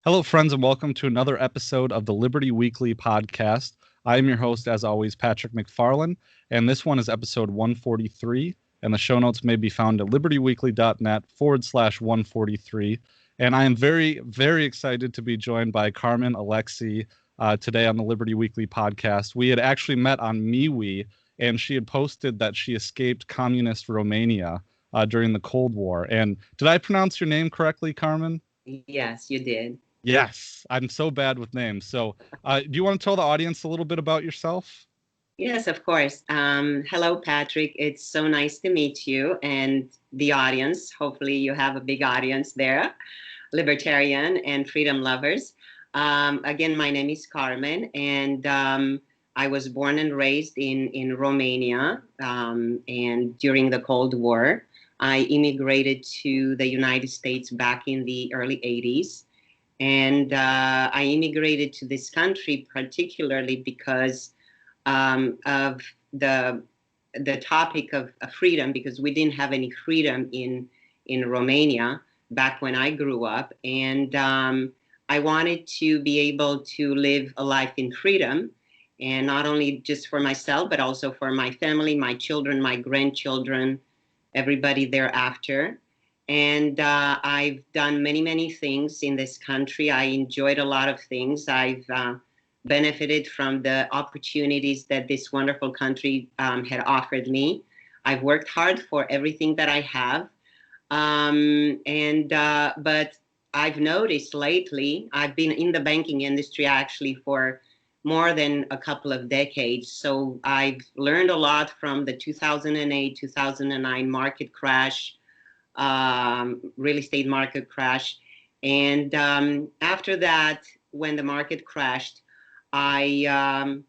Hello, friends, and welcome to another episode of the Liberty Weekly podcast. I am your host, as always, Patrick McFarlane, and this one is episode 143. And the show notes may be found at libertyweekly.net/143. And I am very, very excited to be joined by Carmen Alexe today on the Liberty Weekly podcast. We had actually met on MeWe, and she had posted that she escaped communist Romania during the Cold War. And did I pronounce your name correctly, Carmen? Yes, you did. Yes, I'm so bad with names. So, do you want to tell the audience a little bit about yourself? Yes, of course. Hello, Patrick. It's so nice to meet you and the audience. Hopefully, you have a big audience there, libertarian and freedom lovers. Again, my name is Carmen, and I was born and raised in Romania. And during the Cold War, I immigrated to the United States back in the early 80s. And I immigrated to this country particularly because of the topic of freedom, because we didn't have any freedom in Romania back when I grew up, and I wanted to be able to live a life in freedom, and not only just for myself, but also for my family, my children, my grandchildren, everybody thereafter. And I've done many, many things in this country. I enjoyed a lot of things. I've benefited from the opportunities that this wonderful country had offered me. I've worked hard for everything that I have. But I've noticed lately, I've been in the banking industry actually for more than a couple of decades. So I've learned a lot from the 2008, 2009 market crash, real estate market crash. And after that, when the market crashed, I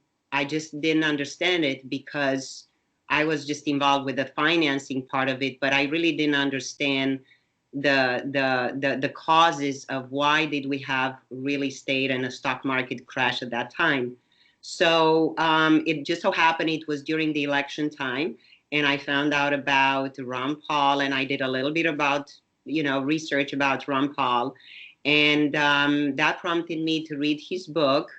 just didn't understand it because I was just involved with the financing part of it, but I really didn't understand the causes of why did we have real estate and a stock market crash at that time. So it just so happened it was during the election time, and I found out about Ron Paul, and I did a little bit about research about Ron Paul, and that prompted me to read his book.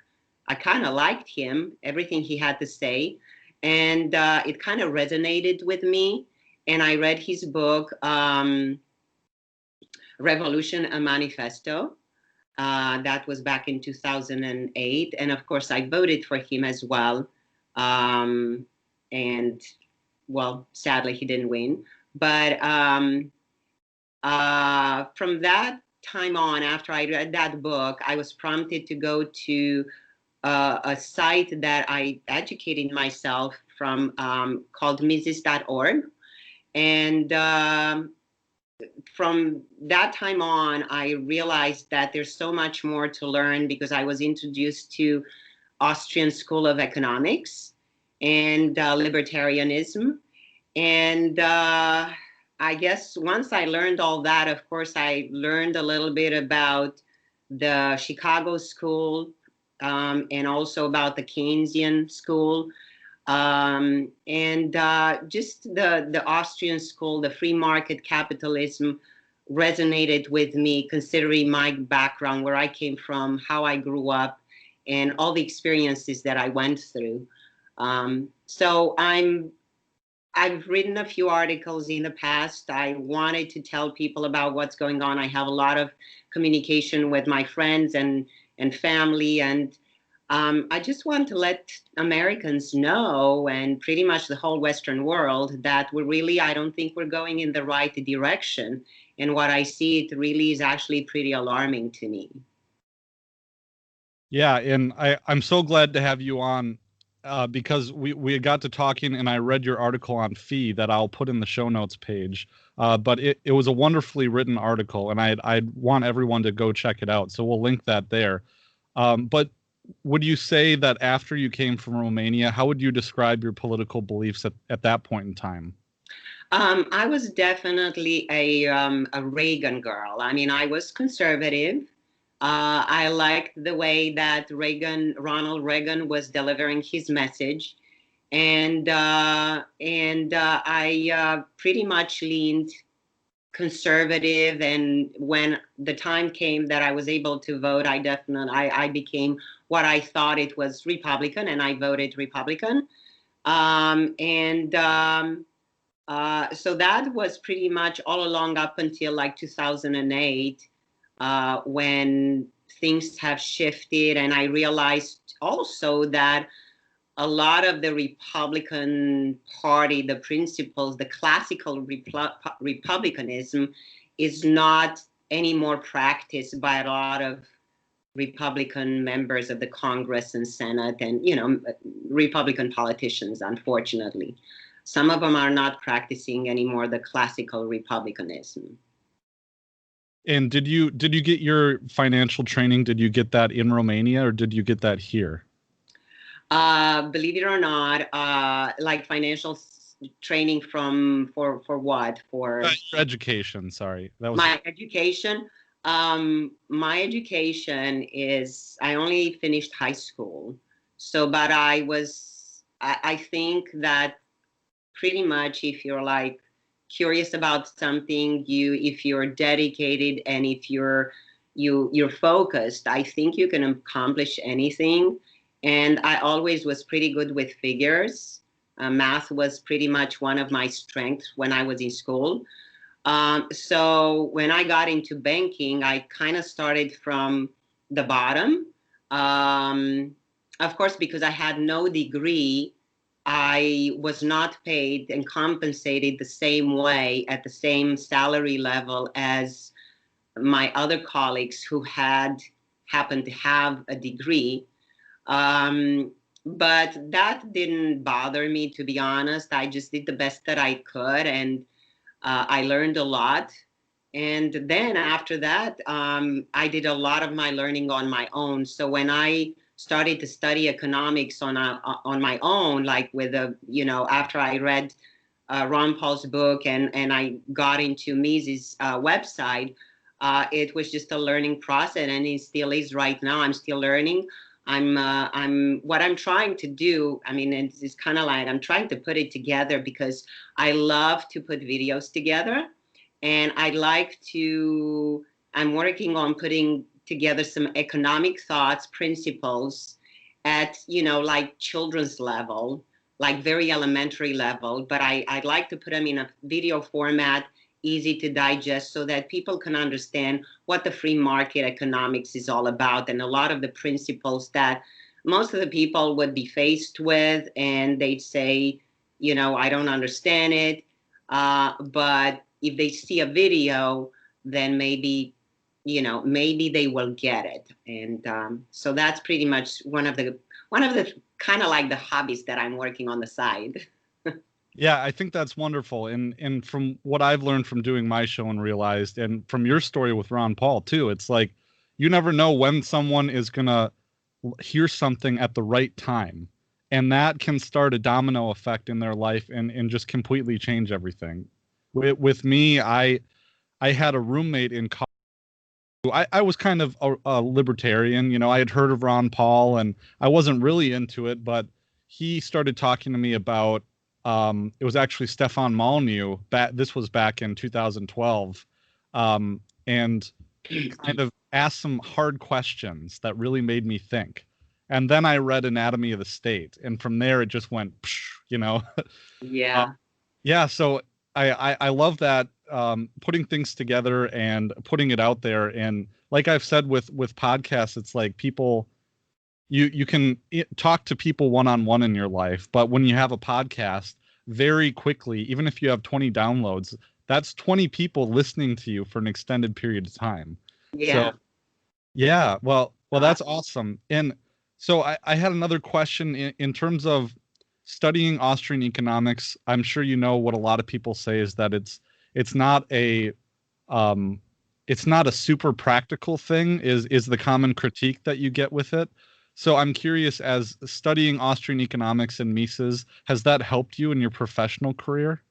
I kind of liked him, everything he had to say, and it kind of resonated with me. And I read his book, Revolution, a Manifesto. That was back in 2008. And of course, I voted for him as well. And well, sadly, he didn't win. But from that time on, after I read that book, I was prompted to go to a site that I educated myself from called Mises.org. And from that time on, I realized that there's so much more to learn because I was introduced to Austrian School of Economics and libertarianism. And I guess once I learned all that, of course, I learned a little bit about the Chicago School, and also about the Keynesian school, and just the Austrian school, the free market capitalism resonated with me, considering my background, where I came from, how I grew up, and all the experiences that I went through. So I've written a few articles in the past. I wanted to tell people about what's going on. I have a lot of communication with my friends and family, and I just want to let Americans know, and pretty much the whole Western world, that I don't think we're going in the right direction. And what I see, it really is actually pretty alarming to me. Yeah, and I'm so glad to have you on because we got to talking, and I read your article on fee that I'll put in the show notes page. But it was a wonderfully written article, and I'd want everyone to go check it out. So we'll link that there. But would you say that after you came from Romania, how would you describe your political beliefs at that point in time? I was definitely a Reagan girl. I mean, I was conservative. I liked the way that Ronald Reagan, was delivering his message, and I pretty much leaned conservative, and when the time came that I was able to vote, I became what I thought it was Republican, and I voted Republican. So that was pretty much all along up until like 2008, when things have shifted, and I realized also that a lot of the Republican Party, the principles, the classical Republicanism, is not anymore practiced by a lot of Republican members of the Congress and Senate, and Republican politicians. Unfortunately, some of them are not practicing anymore the classical Republicanism. And did you get your financial training? Did you get that in Romania, or did you get that here? Believe it or not, like financial training for what? For your education. Sorry, that was my education. My education is, I only finished high school, but I think that pretty much if you're like curious about something, if you're dedicated and if you're focused, I think you can accomplish anything. And I always was pretty good with figures. Math was pretty much one of my strengths when I was in school. So when I got into banking, I kind of started from the bottom. Of course, because I had no degree, I was not paid and compensated the same way at the same salary level as my other colleagues who happened to have a degree. But that didn't bother me, to be honest. I just did the best that I could, and I learned a lot. And then after that, I did a lot of my learning on my own. So when I started to study economics on my own, like after I read Ron Paul's book and I got into Mises' website, it was just a learning process, and it still is right now. I'm still learning. What I'm trying to do, I mean, it's kind of like I'm trying to put it together because I love to put videos together, and I'm working on putting together some economic thoughts, principles at, like children's level, like very elementary level, but I'd like to put them in a video format, easy to digest, so that people can understand what the free market economics is all about, and a lot of the principles that most of the people would be faced with, and they'd say, I don't understand it. But if they see a video, then maybe they will get it. And so that's pretty much one of the kind of like the hobbies that I'm working on the side. Yeah, I think that's wonderful. And from what I've learned from doing my show and realized, and from your story with Ron Paul too, it's like you never know when someone is gonna hear something at the right time, and that can start a domino effect in their life and just completely change everything. With me, I had a roommate in college. I was kind of a libertarian. I had heard of Ron Paul and I wasn't really into it, but he started talking to me about it was actually Stefan Molyneux. This was back in 2012, and kind of asked some hard questions that really made me think. And then I read Anatomy of the State, and from there it just went, Yeah. Yeah. So I love that, putting things together and putting it out there. And like I've said with podcasts, it's like people, you can talk to people one-on-one in your life, but when you have a podcast, very quickly, even if you have 20 downloads, that's 20 people listening to you for an extended period of time. Yeah. So, yeah, well, that's awesome. And so I had another question in terms of studying Austrian economics. I'm sure you know what a lot of people say is that it's not a super practical thing, is the common critique that you get with it. So I'm curious, as studying Austrian economics and Mises, has that helped you in your professional career?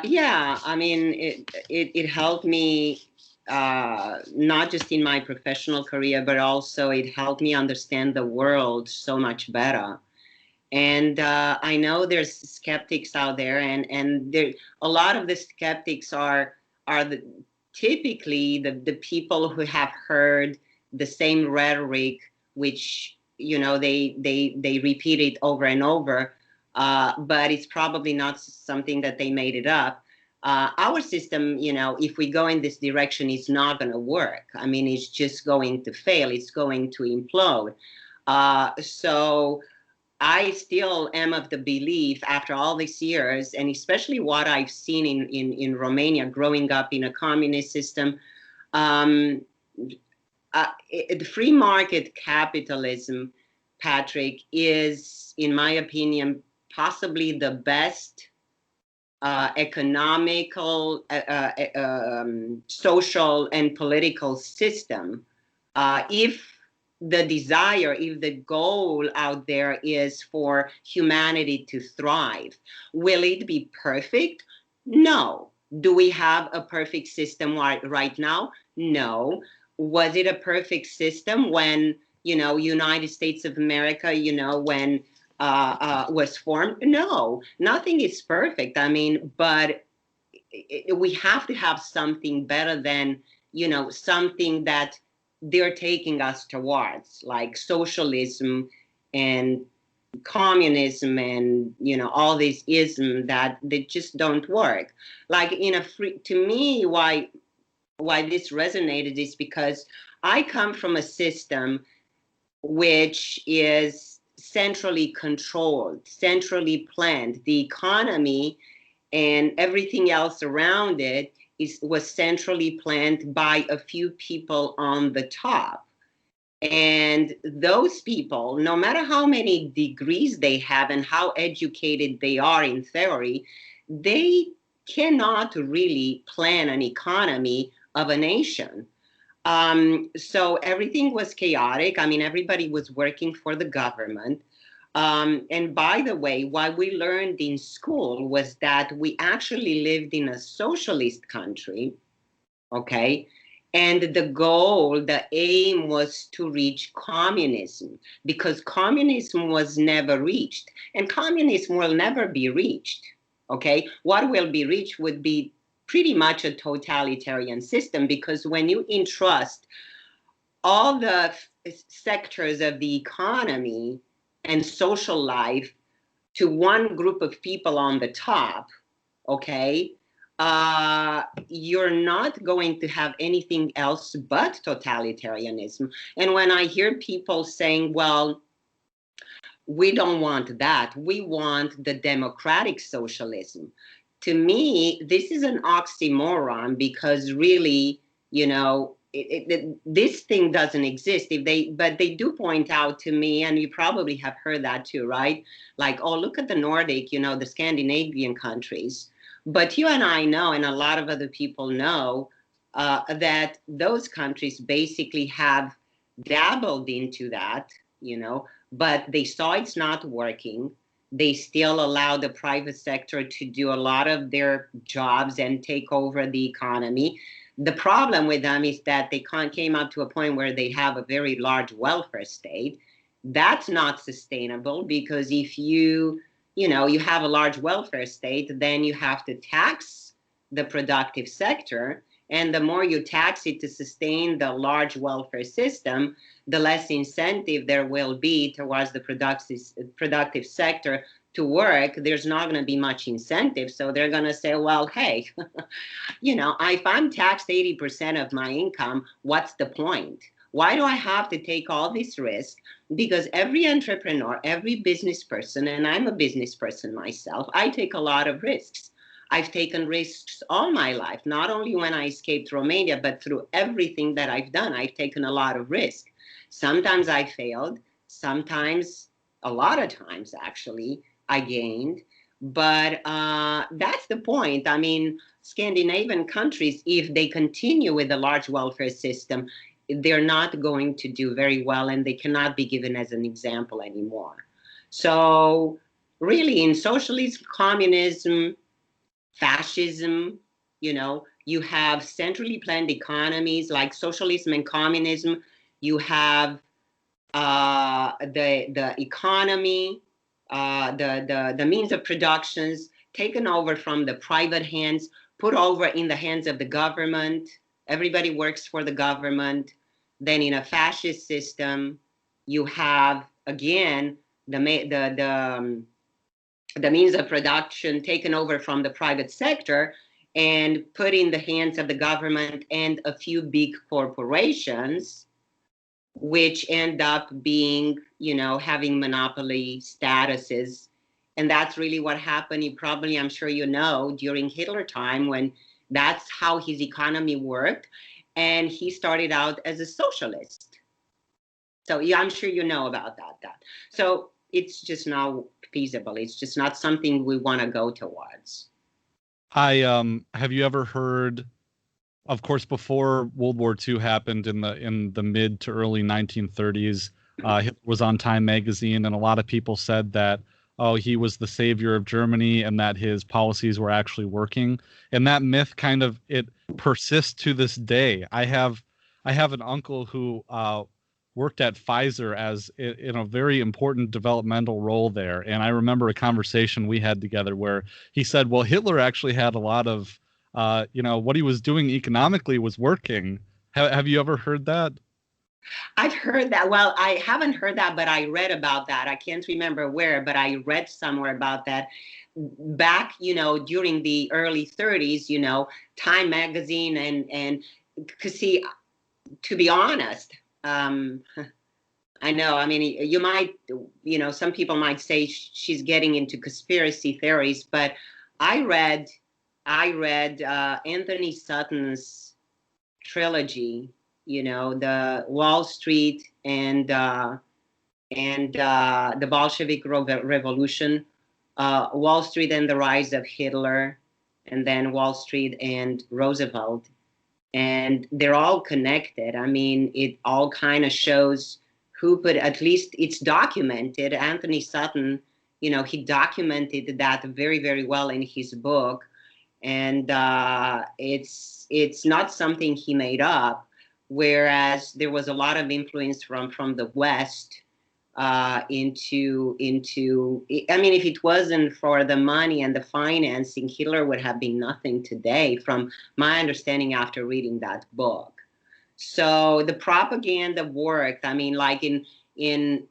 Yeah, I mean, it helped me, not just in my professional career, but also it helped me understand the world so much better. And I know there's skeptics out there, and there a lot of the skeptics are typically the people who have heard the same rhetoric, which they repeat it over and over, but it's probably not something that they made it up. Our system, if we go in this direction, is not going to work. I mean, it's just going to fail. It's going to implode. So I still am of the belief after all these years, and especially what I've seen in Romania, growing up in a communist system, um, the free market capitalism, Patrick, is, in my opinion, possibly the best economical, social, and political system. If the goal out there is for humanity to thrive, will it be perfect? No. Do we have a perfect system right now? No. Was it a perfect system when, United States of America, when was formed? No, nothing is perfect. I mean, but we have to have something better than, something that they're taking us towards, like socialism and communism and, all these isms that they just don't work. Like to me, why this resonated is because I come from a system which is centrally controlled, centrally planned. The economy and everything else around it was centrally planned by a few people on the top. And those people, no matter how many degrees they have and how educated they are in theory, they cannot really plan an economy of a nation. So everything was chaotic. I mean, everybody was working for the government. And by the way, what we learned in school was that we actually lived in a socialist country, okay? And the goal, the aim was to reach communism, because communism was never reached, and communism will never be reached, okay? What will be reached would be pretty much a totalitarian system, because when you entrust all the sectors of the economy and social life to one group of people on the top, okay, you're not going to have anything else but totalitarianism. And when I hear people saying, well, we don't want that, we want the democratic socialism, to me, this is an oxymoron, because really, this thing doesn't exist. But they do point out to me, and you probably have heard that too, right? Like, oh, look at the Nordic, the Scandinavian countries. But you and I know, and a lot of other people know, that those countries basically have dabbled into that, but they saw it's not working. They still allow the private sector to do a lot of their jobs and take over the economy. The problem with them is that they came up to a point where they have a very large welfare state. That's not sustainable, because if you have a large welfare state, then you have to tax the productive sector. And the more you tax it to sustain the large welfare system, the less incentive there will be towards the productive sector to work. There's not going to be much incentive. So they're going to say, well, hey, if I'm taxed 80% of my income, what's the point? Why do I have to take all this risk? Because every entrepreneur, every business person, and I'm a business person myself, I take a lot of risks. I've taken risks all my life, not only when I escaped Romania, but through everything that I've done. I've taken a lot of risk. Sometimes I failed, sometimes, a lot of times actually, I gained. But that's the point. I mean, Scandinavian countries, if they continue with a large welfare system, they're not going to do very well, and they cannot be given as an example anymore. So really, in socialism, communism, fascism, you have centrally planned economies like socialism and communism. You have the economy the means of productions taken over from the private hands, put over in the hands of the government. Everybody works for the government. Then in a fascist system, you have again the means of production taken over from the private sector and put in the hands of the government and a few big corporations, which end up being, having monopoly statuses. And that's really what happened. You probably, I'm sure you know, during Hitler time, when that's how his economy worked. And he started out as a socialist. So yeah, I'm sure you know about that. So it's just not feasible. It's just not something we want to go towards. Have you ever heard, of course, before World War II happened in the mid to early 1930s, Hitler was on Time magazine, and a lot of people said that, oh, he was the savior of Germany and that his policies were actually working. And that myth kind of, it persists to this day. I have an uncle who worked at Pfizer as in a very important developmental role there. And I remember a conversation we had together where he said, well, Hitler actually had a lot of, what he was doing economically was working. Have you ever heard that? I've heard that. Well, I haven't heard that, but I read about that. I can't remember where, but I read somewhere about that back, during the early 30s, Time magazine and because see, to be honest, I know, I mean, you might, some people might say she's getting into conspiracy theories, but I read Anthony Sutton's trilogy, the Wall Street and the Bolshevik Revolution, Wall Street and the Rise of Hitler, and then Wall Street and Roosevelt. And they're all connected. I mean, it all kind of shows who put, at least it's documented. Anthony Sutton, he documented that very, very well in his book. And it's not something he made up, whereas there was a lot of influence from the West into I mean, if it wasn't for the money and the financing, Hitler would have been nothing today, from my understanding after reading that book. So the propaganda worked. I mean, like in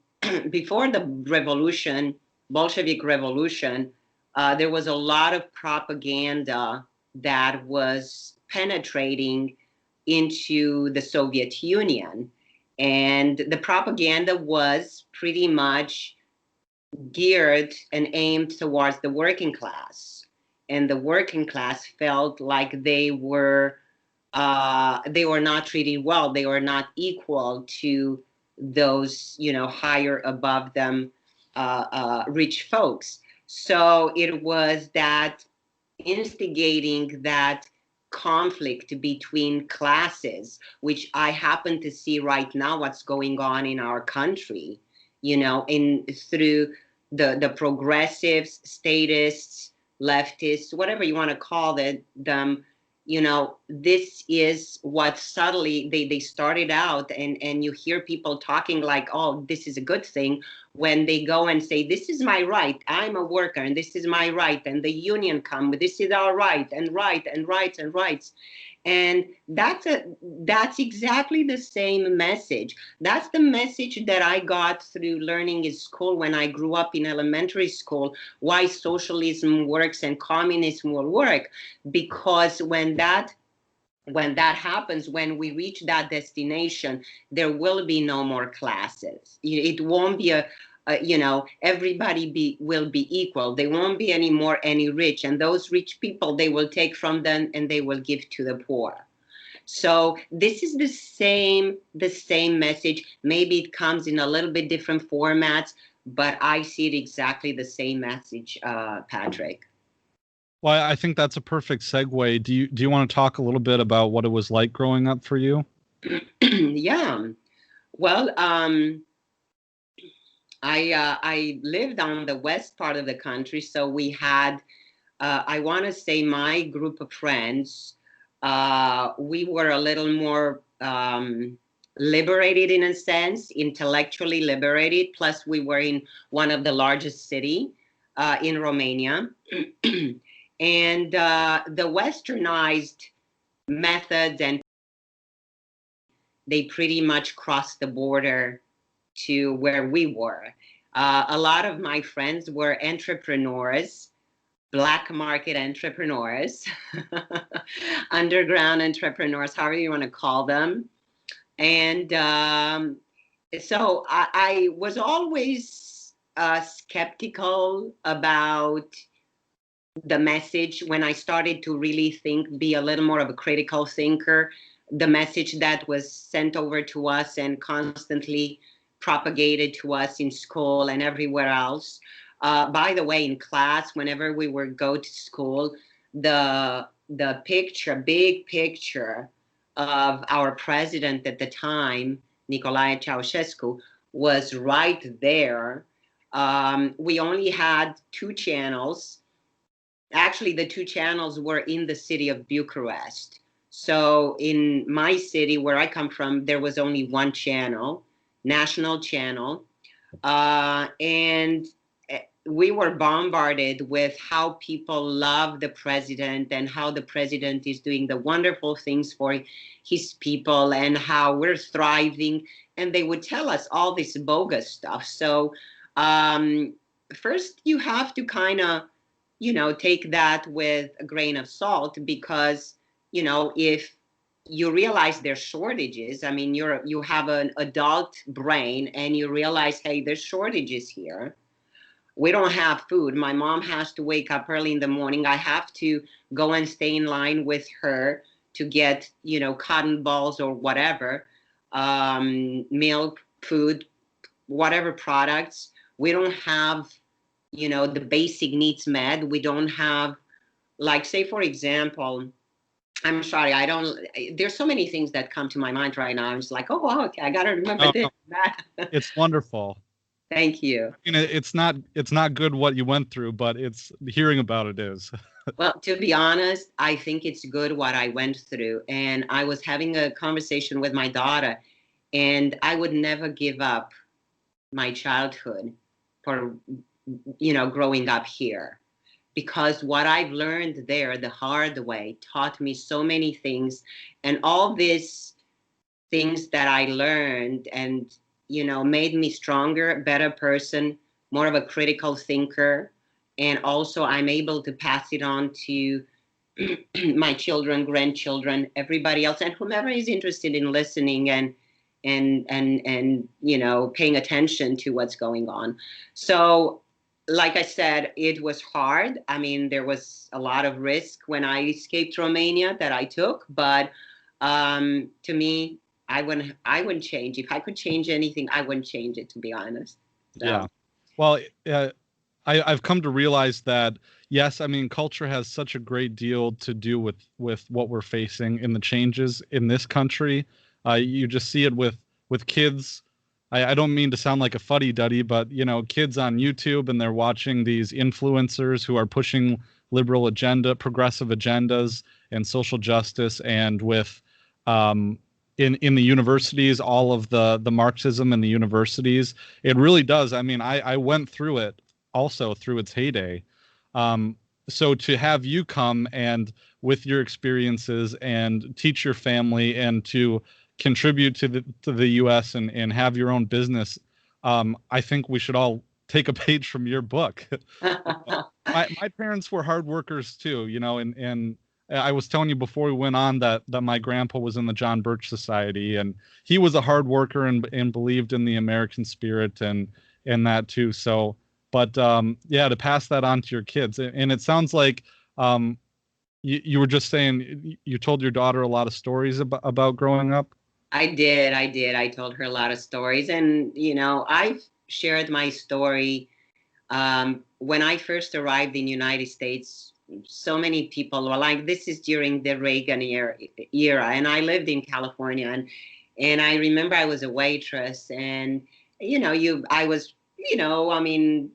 before the revolution, Bolshevik revolution, there was a lot of propaganda that was penetrating into the Soviet Union. And the propaganda was pretty much geared and aimed towards the working class. And the working class felt like they were not treated well. They were not equal to those, higher above them rich folks. So it was that instigating that conflict between classes, which I happen to see right now what's going on in our country, through the progressives, statists, leftists, whatever you want to call them, this is what subtly they started out, and you hear people talking like, oh, this is a good thing, when they go and say, this is my right, I'm a worker, and this is my right, and the union come, this is our right, and rights. And that's exactly the same message. That's the message that I got through learning in school when I grew up in elementary school, why socialism works and communism will work. Because when that happens, when we reach that destination, there will be no more classes. It won't be everybody will be equal. There won't be any rich, and those rich people, they will take from them and they will give to the poor. So this is the same message. Maybe it comes in a little bit different formats, but I see it exactly the same message, Patrick. Well, I think that's a perfect segue. Do you want to talk a little bit about what it was like growing up for you? Yeah. Well, I lived on the west part of the country, so we had, I want to say, my group of friends, we were a little more liberated in a sense, intellectually liberated. Plus, we were in one of the largest city in Romania. And the westernized methods, and they pretty much crossed the border to where we were. A lot of my friends were entrepreneurs, black market entrepreneurs, underground entrepreneurs, however you want to call them. And so I was always skeptical about the message when I started to really think, be a little more of a critical thinker, the message that was sent over to us and constantly propagated to us in school and everywhere else. By the way, in class, whenever we would go to school, the picture, big picture of our president at the time, Nicolae Ceausescu, was right there. We only had two channels. Actually, the two channels were in the city of Bucharest. So in my city, where I come from, there was only one channel, national channel. And we were bombarded with how people love the president and how the president is doing the wonderful things for his people and how we're thriving. And they would tell us all this bogus stuff. So first you have to kind of, take that with a grain of salt, because, if you realize there's shortages, I mean, you have an adult brain and you realize, hey, there's shortages here. We don't have food. My mom has to wake up early in the morning. I have to go and stay in line with her to get, cotton balls or whatever, milk, food, whatever products. We don't have, the basic needs met. We don't have, like, say, for example, I'm sorry, there's so many things that come to my mind right now. I'm just like, oh, okay, I got to remember this and that. It's wonderful. Thank you. I mean, it's not good what you went through, but it's hearing about it is. Well, to be honest, I think it's good what I went through. And I was having a conversation with my daughter, and I would never give up my childhood for, growing up here. Because what I've learned there the hard way taught me so many things. And all these things that I learned and, made me stronger, better person, more of a critical thinker. And also I'm able to pass it on to my children, grandchildren, everybody else, and whomever is interested in listening and paying attention to what's going on. So, like I said, it was hard. I mean, there was a lot of risk when I escaped Romania that I took, but to me, I wouldn't change. If I could change anything, I wouldn't change it, to be honest. So. Yeah. Well, I've come to realize that, yes, I mean, culture has such a great deal to do with what we're facing in the changes in this country. You just see it with kids. I don't mean to sound like a fuddy-duddy, but, kids on YouTube, and they're watching these influencers who are pushing liberal agenda, progressive agendas, and social justice, and with in the universities, all of the Marxism in the universities. It really does. I mean, I went through it also through its heyday. So to have you come and with your experiences and teach your family and to contribute to the U.S. and have your own business, I think we should all take a page from your book. My parents were hard workers too, and I was telling you before we went on that my grandpa was in the John Birch Society, and he was a hard worker and believed in the American spirit and that too. So, but yeah, to pass that on to your kids, and it sounds like you were just saying you told your daughter a lot of stories about growing up. I did. I told her a lot of stories, and I've shared my story. When I first arrived in the United States, so many people were like, this is during the Reagan era, and I lived in California, and I remember I was a waitress, and I was I mean,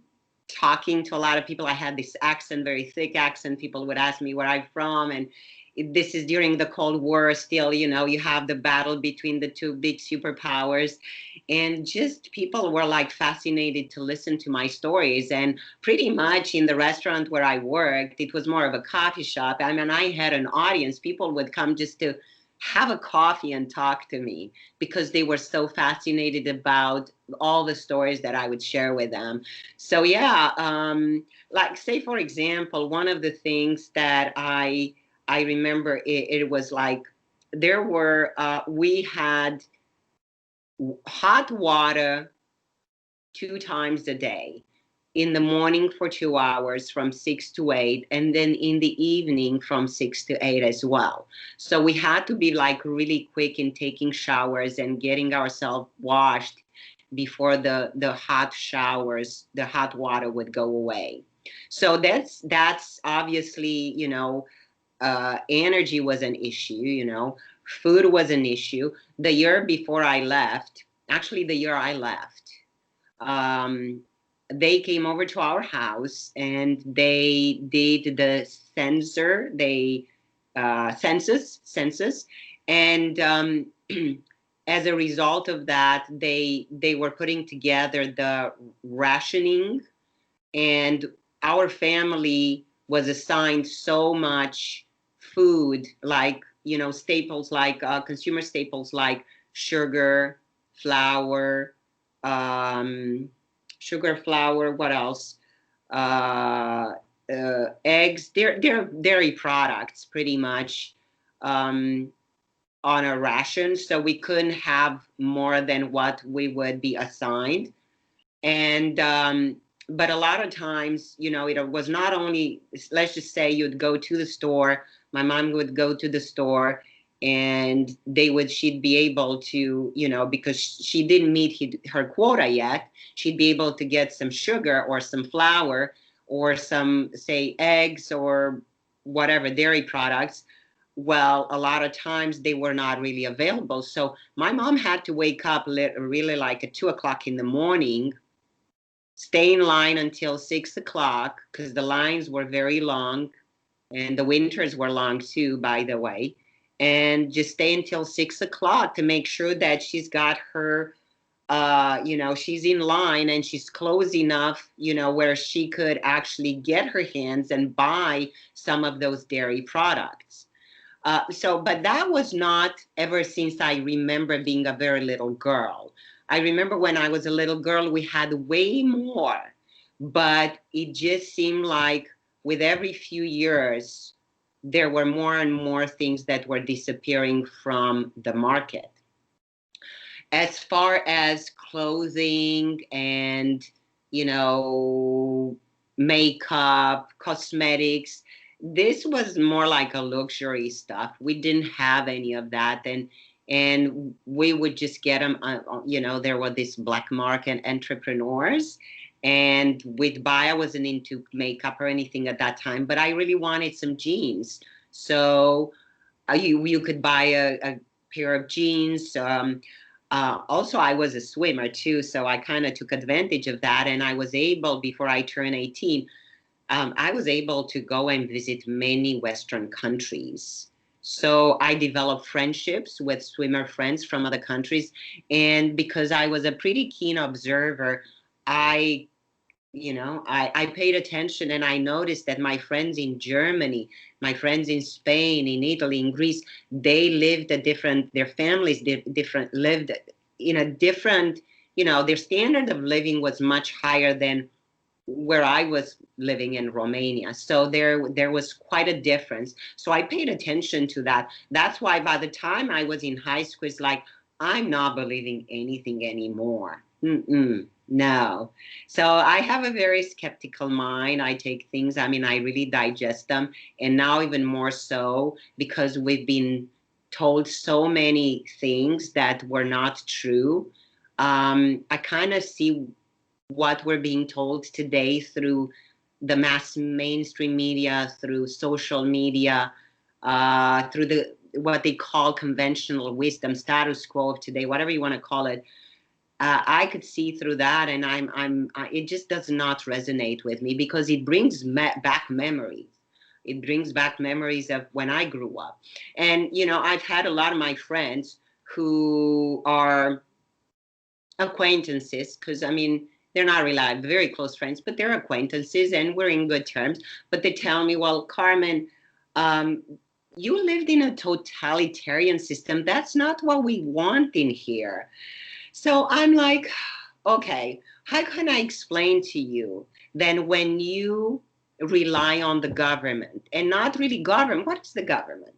talking to a lot of people. I had this accent, very thick accent. People would ask me where I'm from, and this is during the Cold War still, you have the battle between the two big superpowers, and just people were like fascinated to listen to my stories. And pretty much in the restaurant where I worked, it was more of a coffee shop. I mean, I had an audience. People would come just to have a coffee and talk to me because they were so fascinated about all the stories that I would share with them. So yeah, like say for example, one of the things that I remember, it was like there were we had hot water 2 times a day, in the morning for 2 hours from 6 to 8, and then in the evening from 6 to 8 as well. So we had to be like really quick in taking showers and getting ourselves washed before the hot showers, the hot water would go away. So that's obviously, energy was an issue, food was an issue. The year before I left, actually the year I left, um, they came over to our house and they did the census, and as a result of that, they were putting together the rationing, and our family was assigned so much food, like staples, like consumer staples like sugar, flour, um, what else, uh, eggs, dairy products pretty much, um, on a ration, so we couldn't have more than what we would be assigned. And but a lot of times, it was not only, let's just say you'd go to the store, my mom would go to the store, and she'd be able to, because she didn't meet her quota yet, she'd be able to get some sugar or some flour or some, say, eggs or whatever, dairy products. Well, a lot of times they were not really available. So my mom had to wake up really like at 2 o'clock in the morning, stay in line until 6 o'clock, because the lines were very long and the winters were long too, by the way, and just stay until 6 o'clock to make sure that she's got her, she's in line and she's close enough, where she could actually get her hands and buy some of those dairy products. But that was not ever since I remember being a very little girl. I remember when I was a little girl, we had way more, but it just seemed like with every few years, there were more and more things that were disappearing from the market. As far as clothing and, you know, makeup, cosmetics, this was more like a luxury stuff. We didn't have any of that, and we would just get them. There were these black market entrepreneurs, and we'd buy. I wasn't into makeup or anything at that time, but I really wanted some jeans. So you could buy a pair of jeans. Also, I was a swimmer too, so I kind of took advantage of that, and I was able, before I turned 18, I was able to go and visit many Western countries. So I developed friendships with swimmer friends from other countries. And because I was a pretty keen observer, I I paid attention, and I noticed that my friends in Germany, my friends in Spain, in Italy, in Greece, they lived their families lived in a different, their standard of living was much higher than where I was living in Romania. So there was quite a difference. So I paid attention to that. That's why by the time I was in high school, it's like, I'm not believing anything anymore. No. So I have a very skeptical mind. I take things, I really digest them. And now even more so, because we've been told so many things that were not true. I kind of see what we're being told today through the mass mainstream media, through social media, through what they call conventional wisdom, status quo of today, whatever you want to call it. I could see through that, and it just does not resonate with me, because it brings back memories. It brings back memories of when I grew up. And, I've had a lot of my friends who are acquaintances, because I mean, they're not really very close friends, but they're acquaintances and we're in good terms. But they tell me, well, Carmen, um, you lived in a totalitarian system. That's not what we want in here. So I'm like, okay, how can I explain to you then when you rely on the government and not really government? What is the government?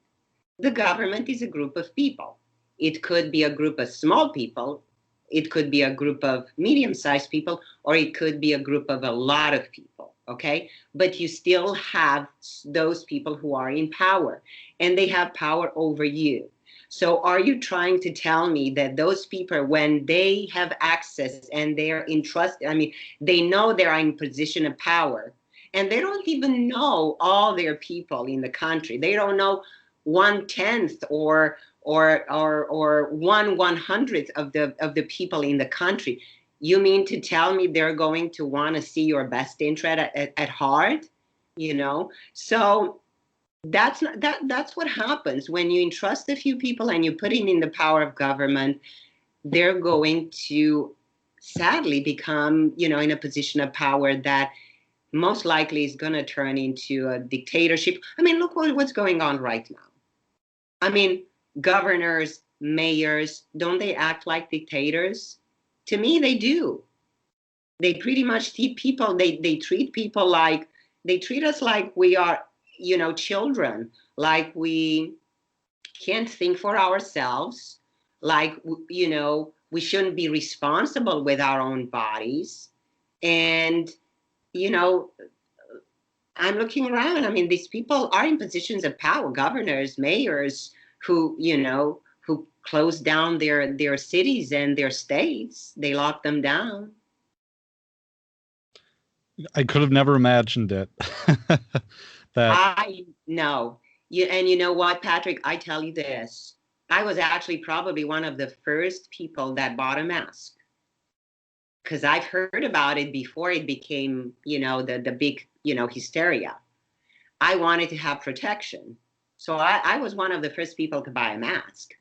The government is a group of people. It could be a group of small people, it could be a group of medium-sized people, or it could be a group of a lot of people, okay? But you still have those people who are in power, and they have power over you. So are you trying to tell me that those people, when they have access and they're entrusted, I mean, they know they're in position of power, and they don't even know all their people in the country. They don't know 1/10 or 1/100th of the people in the country. You mean to tell me they're going to want to see your best interest at heart? So that's what happens when you entrust a few people and you put it in the power of government. They're going to sadly become, in a position of power that most likely is going to turn into a dictatorship. I mean, look what's going on right now. I mean, governors, mayors, don't they act like dictators? To me, they do. They pretty much treat people, they treat people like, they treat us like we are, children, like we can't think for ourselves, like, we shouldn't be responsible with our own bodies. And, you know, I'm looking around. I mean, these people are in positions of power, governors, mayors, who close down their cities and their states. They lock them down. I could have never imagined it. That I know. And you know what, Patrick? I tell you this. I was actually probably one of the first people that bought a mask, because I've heard about it before it became, the big, hysteria. I wanted to have protection. So I was one of the first people to buy a mask.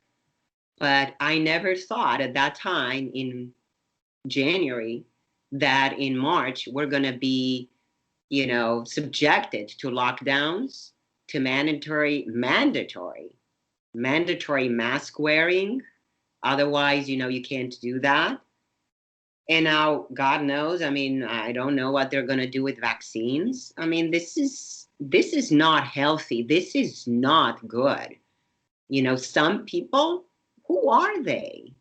But I never thought at that time in January that in March we're going to be, subjected to lockdowns, to mandatory mask wearing. Otherwise, you can't do that. And now, God knows, I mean, I don't know what they're going to do with vaccines. I mean, this is not healthy. This is not good. Some people, who are they?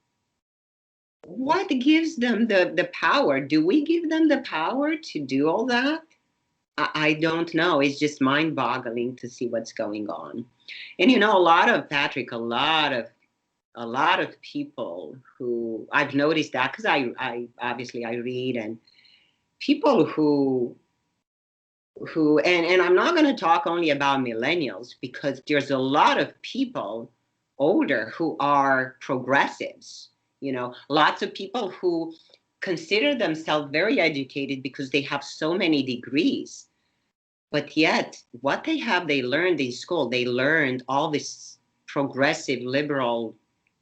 What gives them the power? Do we give them the power to do all that? I don't know. It's just mind-boggling to see what's going on. And a lot of people who I've noticed that, because I obviously I read, and people who and I'm not going to talk only about millennials, because there's a lot of people older who are progressives, lots of people who consider themselves very educated because they have so many degrees, but yet what they learned in school, they learned all this progressive liberal,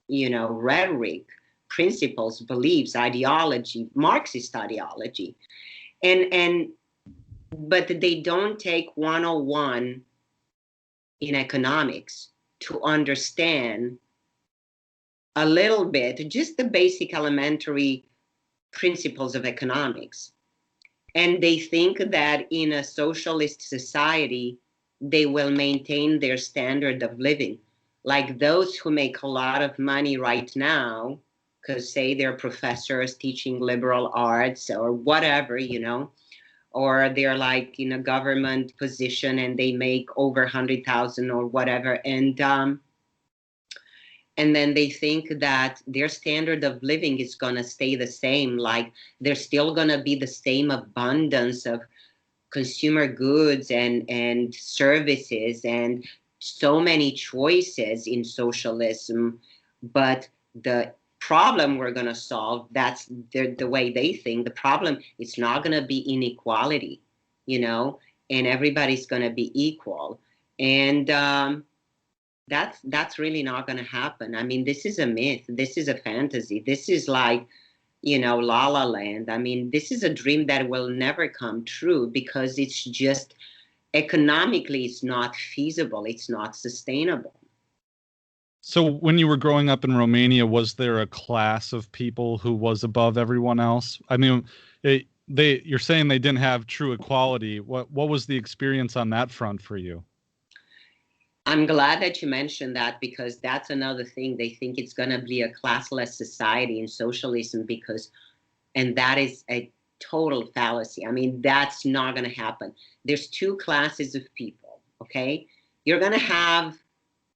rhetoric, principles, beliefs, ideology, Marxist ideology, and but they don't take 101 in economics to understand a little bit, just the basic elementary principles of economics. And they think that in a socialist society, they will maintain their standard of living. Like those who make a lot of money right now, because say they're professors teaching liberal arts or whatever, or they're like in a government position and they make over 100,000 or whatever, and then they think that their standard of living is going to stay the same, like there's still going to be the same abundance of consumer goods and services and so many choices in socialism. But the problem we're going to solve, that's the way they think, the problem, it's not going to be inequality, and everybody's going to be equal. And that's really not going to happen. I mean, this is a myth. This is a fantasy. This is like, La La Land. I mean, this is a dream that will never come true because it's just economically, it's not feasible. It's not sustainable. So when you were growing up in Romania, was there a class of people who was above everyone else? I mean, you're saying they didn't have true equality. What was the experience on that front for you? I'm glad that you mentioned that because that's another thing. They think it's going to be a classless society in socialism and that is a total fallacy. I mean, that's not going to happen. There's two classes of people, okay? You're going to have,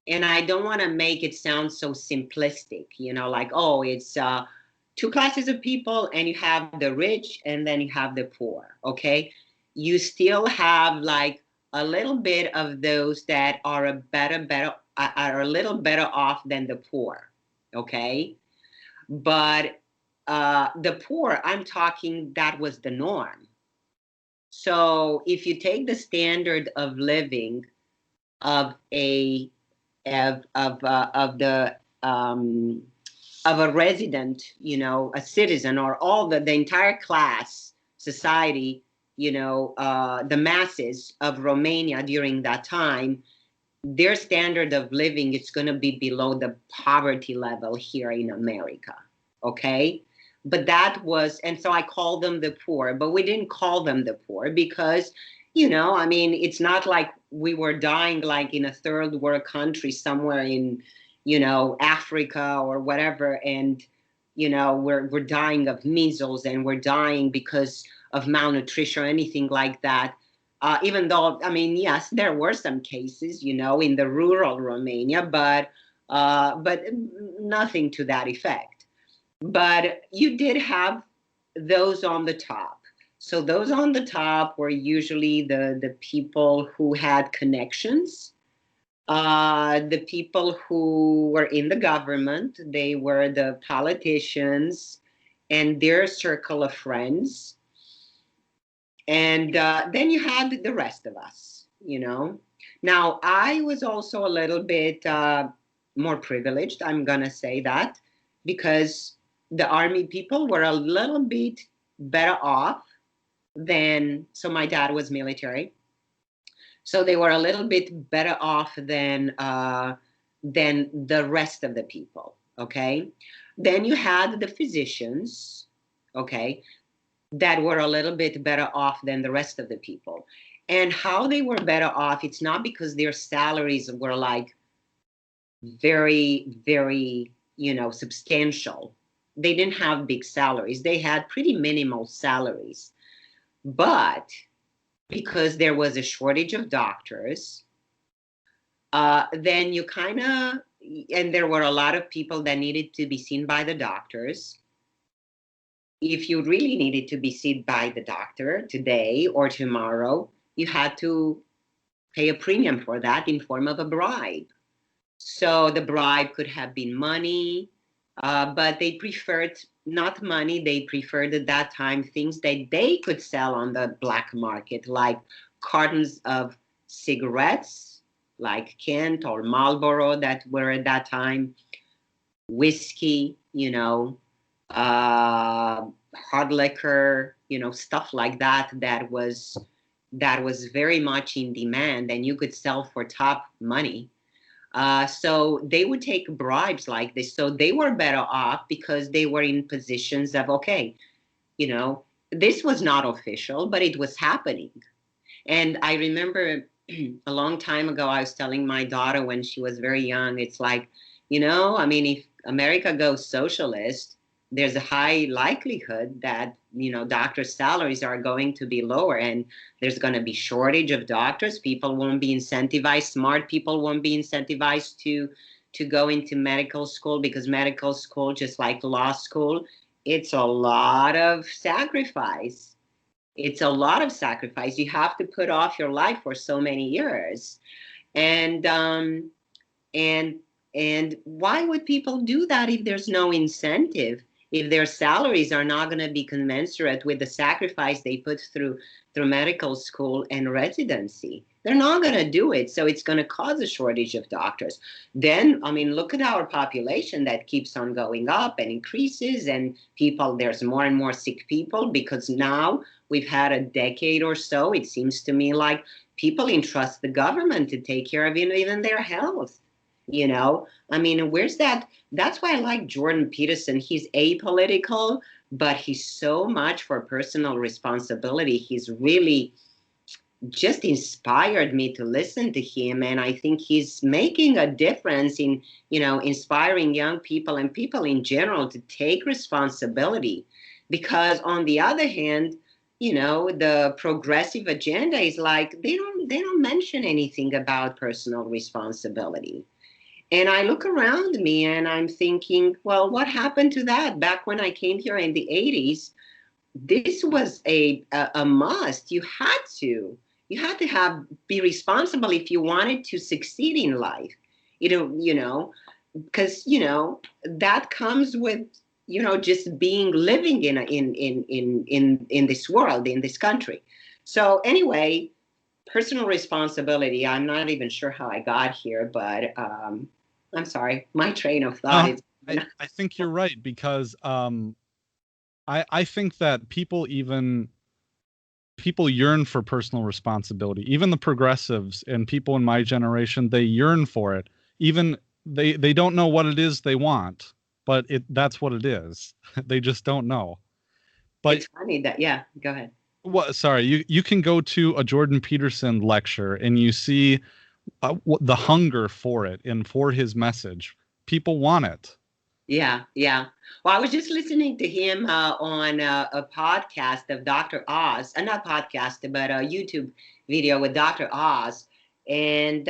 and I don't want to make it sound so simplistic, like, oh, it's two classes of people and you have the rich and then you have the poor, okay? You still have like a little bit of those that are a little better off than the poor, okay? But the poor, I'm talking, that was the norm. So if you take the standard of living of a resident, a citizen, or all the entire class society, the masses of Romania during that time, their standard of living is going to be below the poverty level here in America. Okay. But that was, and so I called them the poor, but we didn't call them the poor because, I mean, it's not like we were dying like in a third world country somewhere in, Africa or whatever. And, we're dying of measles and we're dying because of malnutrition or anything like that. Even though, I mean, yes, there were some cases, in the rural Romania, but nothing to that effect. But you did have those on the top. So those on the top were usually the people who had connections, the people who were in the government, they were the politicians and their circle of friends. And then you had the rest of us, Now, I was also a little bit more privileged, I'm going to say that, because the army people were a little bit better off so my dad was military. So they were a little bit better off than the rest of the people, okay? Then you had the physicians, okay, that were a little bit better off than the rest of the people. And how they were better off, it's not because their salaries were like very, very, substantial. They didn't have big salaries. They had pretty minimal salaries. But because there was a shortage of doctors, then you kind of, and there were a lot of people that needed to be seen by the doctors. If you really needed to be seen by the doctor today or tomorrow, you had to pay a premium for that in form of a bribe. So the bribe could have been money, but they preferred not money. They preferred at that time things that they could sell on the black market, like cartons of cigarettes, like Kent or Marlboro that were at that time, whiskey, hard liquor, stuff like that, that was very much in demand and you could sell for top money. So they would take bribes like this. So they were better off because they were in positions of, okay, this was not official, but it was happening. And I remember a long time ago, I was telling my daughter when she was very young, it's like, I mean, if America goes socialist, there's a high likelihood that, doctors' salaries are going to be lower and there's going to be shortage of doctors. People won't be incentivized. Smart people won't be incentivized to go into medical school because medical school, just like law school, it's a lot of sacrifice. It's a lot of sacrifice. You have to put off your life for so many years. And why would people do that if there's no incentive? if their salaries are not going to be commensurate with the sacrifice they put through medical school and residency. They're not going to do it. So it's going to cause a shortage of doctors. Then, I mean, look at our population that keeps on going up and increases, and there's more and more sick people because now we've had a decade or so, it seems to me like people entrust the government to take care of even their health. I mean, where's that? That's why I like Jordan Peterson. He's apolitical, but he's so much for personal responsibility. He's really just inspired me to listen to him. And I think he's making a difference in, inspiring young people and people in general to take responsibility. Because on the other hand, the progressive agenda is like, they don't mention anything about personal responsibility. And I look around me and I'm thinking, well, what happened to that? Back when I came here in the 80s, this was a must. You had to be responsible if you wanted to succeed in life. Because that comes with just living in this world, in this country. So anyway, personal responsibility. I'm not even sure how I got here, but I'm sorry, my train of thought is. I think you're right, because I think that people yearn for personal responsibility. Even the progressives and people in my generation, they yearn for it. Even they don't know what it is they want, but that's what it is. They just don't know. But it's funny that, yeah, go ahead. What? Sorry, you can go to a Jordan Peterson lecture and you see the hunger for it and for his message. People want it. Yeah. Well, I was just listening to him on a podcast of Dr. Oz, not podcast, but a YouTube video with Dr. Oz. And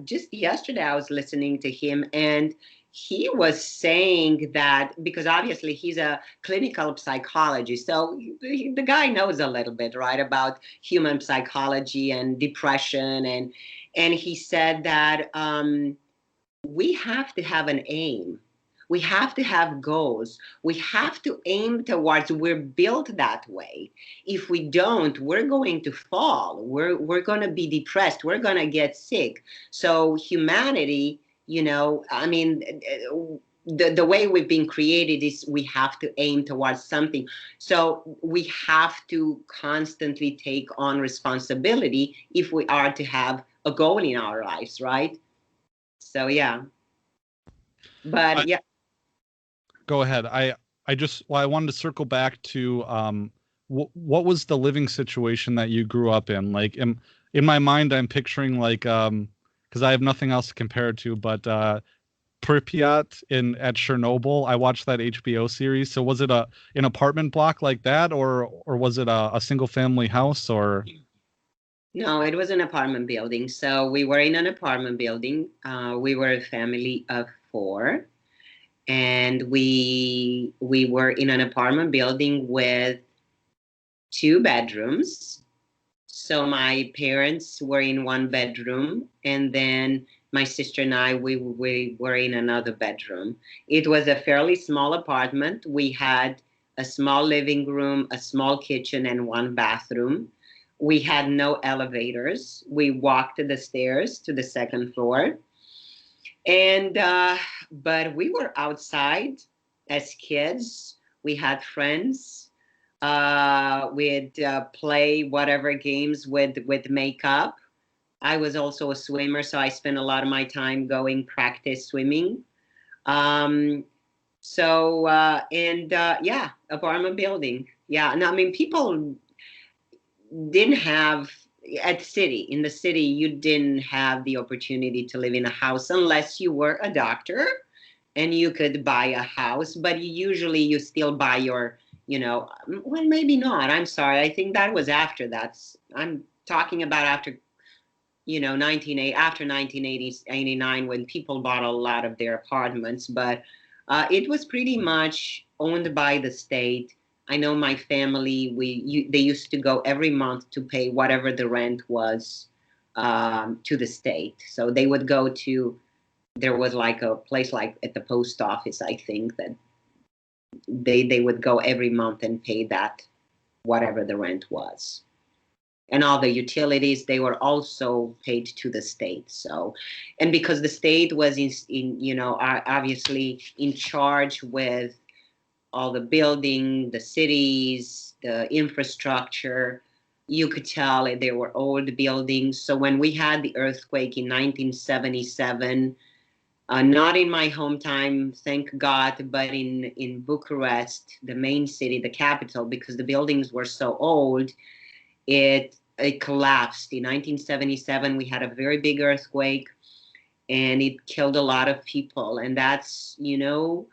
just yesterday I was listening to him, and he was saying that, because obviously he's a clinical psychologist, so the guy knows a little bit, right, about human psychology and depression, and he said that we have to have an aim. We have to have goals. We have to aim towards, we're built that way. If we don't, we're going to fall. We're going to be depressed. We're going to get sick. So humanity, I mean, the way we've been created is we have to aim towards something. So we have to constantly take on responsibility if we are to have a goal in our lives, right? So, yeah. But yeah. Go ahead. I wanted to circle back to what was the living situation that you grew up in? Like in my mind, I'm picturing like because I have nothing else to compare it to, but Pripyat at Chernobyl. I watched that HBO series. So was it an apartment block like that, or was it a single family house, or? No, it was an apartment building. So we were in an apartment building. We were a family of 4. And we were in an apartment building with 2 bedrooms. So my parents were in one bedroom, and then my sister and I, we were in another bedroom. It was a fairly small apartment. We had a small living room, a small kitchen, and 1 bathroom. We had no elevators. We walked the stairs to the 2nd floor. And but we were outside as kids. We had friends. We'd play whatever games with makeup. I was also a swimmer, so I spent a lot of my time going practice swimming. Yeah, apartment building. Yeah, and I mean, people didn't have, in the city, you didn't have the opportunity to live in a house unless you were a doctor and you could buy a house, but you still buy your, well, maybe not. I'm sorry. I think that was after that. I'm talking about after, after 1989, when people bought a lot of their apartments, but it was pretty much owned by the state. I know my family, they used to go every month to pay whatever the rent was to the state. So they would go to, there was like a place like at the post office, I think, that they would go every month and pay that, whatever the rent was. And all the utilities, they were also paid to the state. So, and because the state was obviously in charge with all the building, the cities, the infrastructure, you could tell they were old buildings. So when we had the earthquake in 1977, not in my hometown, thank God, but in Bucharest, the main city, the capital, because the buildings were so old, it collapsed. In 1977, we had a very big earthquake, and it killed a lot of people. And that's, the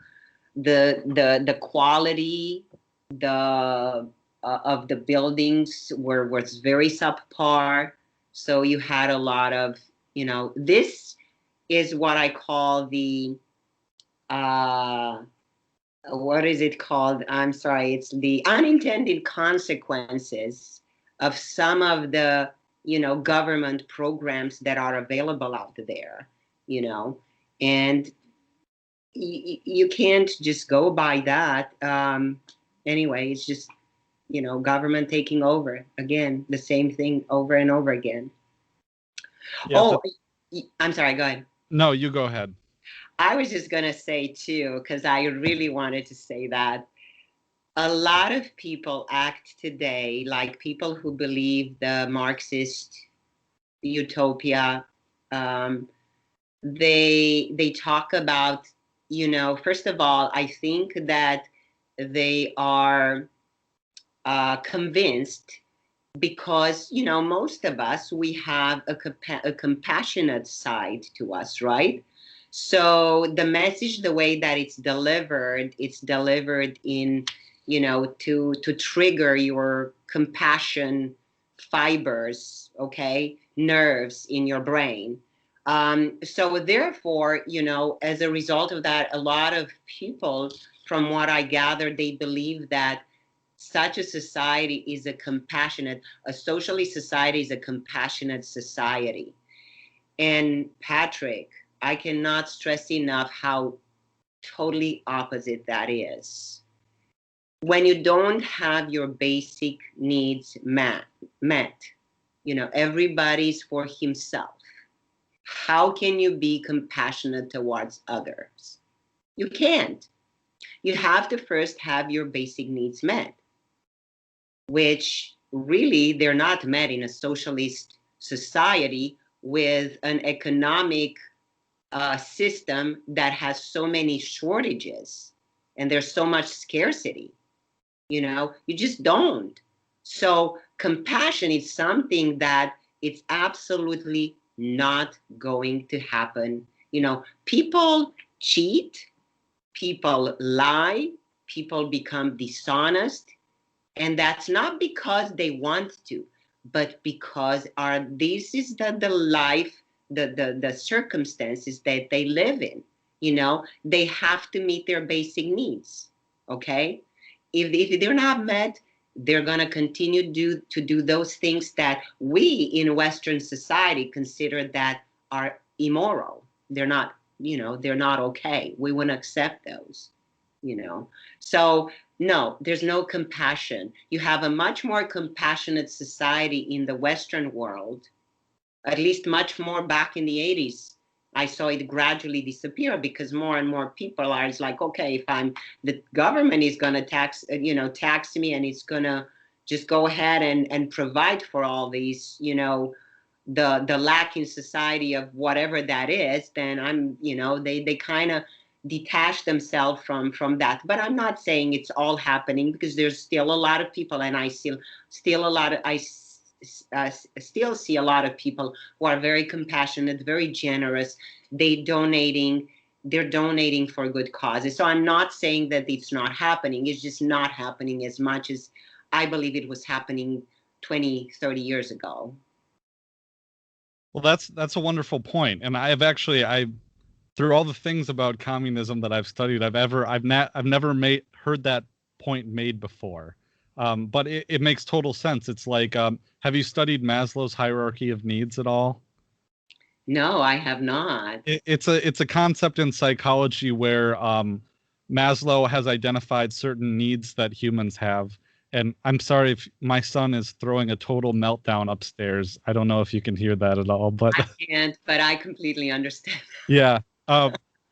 quality of the buildings was very subpar. So you had a lot of, this is what I call the what is it called? I'm sorry, it's the unintended consequences of some of the, government programs that are available out there, and you can't just go by that. Anyway, it's just, government taking over again, the same thing over and over again. Yeah, I'm sorry, go ahead. No, you go ahead. I was just going to say too, because I really wanted to say that a lot of people act today like people who believe the Marxist utopia. They talk about, first of all, I think that they are convinced because, most of us, we have a compassionate side to us, right? So the message, the way that it's delivered in, to trigger your compassion fibers, okay, nerves in your brain. So therefore, as a result of that, a lot of people, from what I gather, they believe that such a society is a socialist society is a compassionate society. And Patrick, I cannot stress enough how totally opposite that is. When you don't have your basic needs met, everybody's for himself. How can you be compassionate towards others? You can't. You have to first have your basic needs met, which really they're not met in a socialist society with an economic system that has so many shortages and there's so much scarcity. You just don't. So compassion is something that it's absolutely not going to happen. People cheat, people lie, people become dishonest, and that's not because they want to, but because this is the life, the circumstances that they live in. They have to meet their basic needs. Okay, if they're not met, they're going to continue to do those things that we in Western society consider that are immoral. They're not, they're not okay. We wouldn't accept those. So no, there's no compassion. You have a much more compassionate society in the Western world, at least much more back in the 80s. I saw it gradually disappear because more and more people are, it's like, okay, if the government is going to tax me, and it's going to just go ahead and provide for all these, the lack in society of whatever that is, then they kind of detach themselves from that. But I'm not saying it's all happening, because there's still a lot of people, and I still see a lot of people who are very compassionate, very generous. They're donating for good causes. So I'm not saying that it's not happening. It's just not happening as much as I believe it was happening 20, 30 years ago. Well, that's a wonderful point. And through all the things about communism that I've studied, I've never heard that point made before. But it makes total sense. It's like, have you studied Maslow's hierarchy of needs at all? No, I have not. It's a concept in psychology where Maslow has identified certain needs that humans have. And I'm sorry if my son is throwing a total meltdown upstairs. I don't know if you can hear that at all, but I can't, but I completely understand. yeah.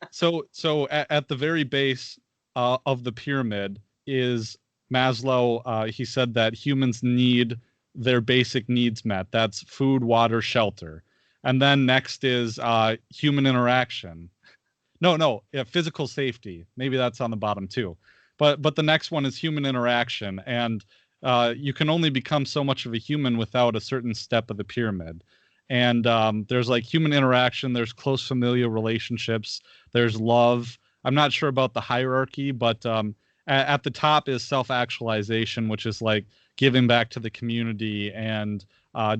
So at the very base of the pyramid is Maslow. He said that humans need their basic needs met. That's food, water, shelter. And then next is human interaction. No, yeah, physical safety. Maybe that's on the bottom too. But the next one is human interaction, and you can only become so much of a human without a certain step of the pyramid. And there's like human interaction. There's close familial relationships. There's love. I'm not sure about the hierarchy, but at the top is self-actualization, which is like giving back to the community and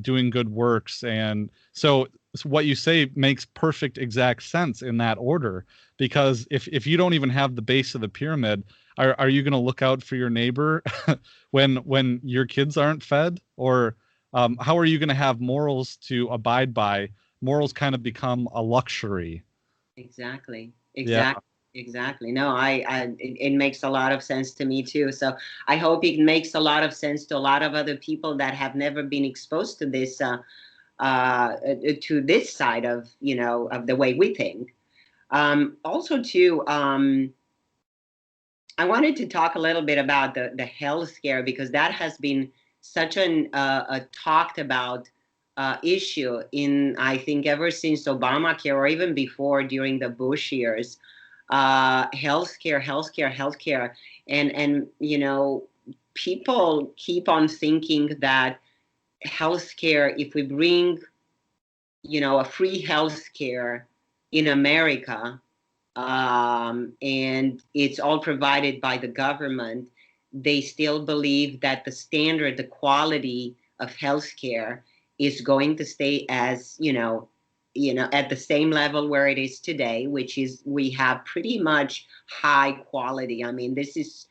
doing good works. And so what you say makes perfect exact sense in that order, because if you don't even have the base of the pyramid, are you going to look out for your neighbor when your kids aren't fed? Or how are you going to have morals to abide by? Morals kind of become a luxury. Exactly. Yeah. Exactly. Exactly. No, it makes a lot of sense to me too. So I hope it makes a lot of sense to a lot of other people that have never been exposed to this side of, of the way we think. Also too, I wanted to talk a little bit about the healthcare, because that has been such a talked about issue in, I think, ever since Obamacare, or even before, during the Bush years. Healthcare, healthcare, healthcare, and people keep on thinking that healthcare, if we bring a free healthcare in America, and it's all provided by the government, they still believe that the standard, the quality of healthcare is going to stay as, at the same level where it is today, which is we have pretty much high quality. I mean, this is,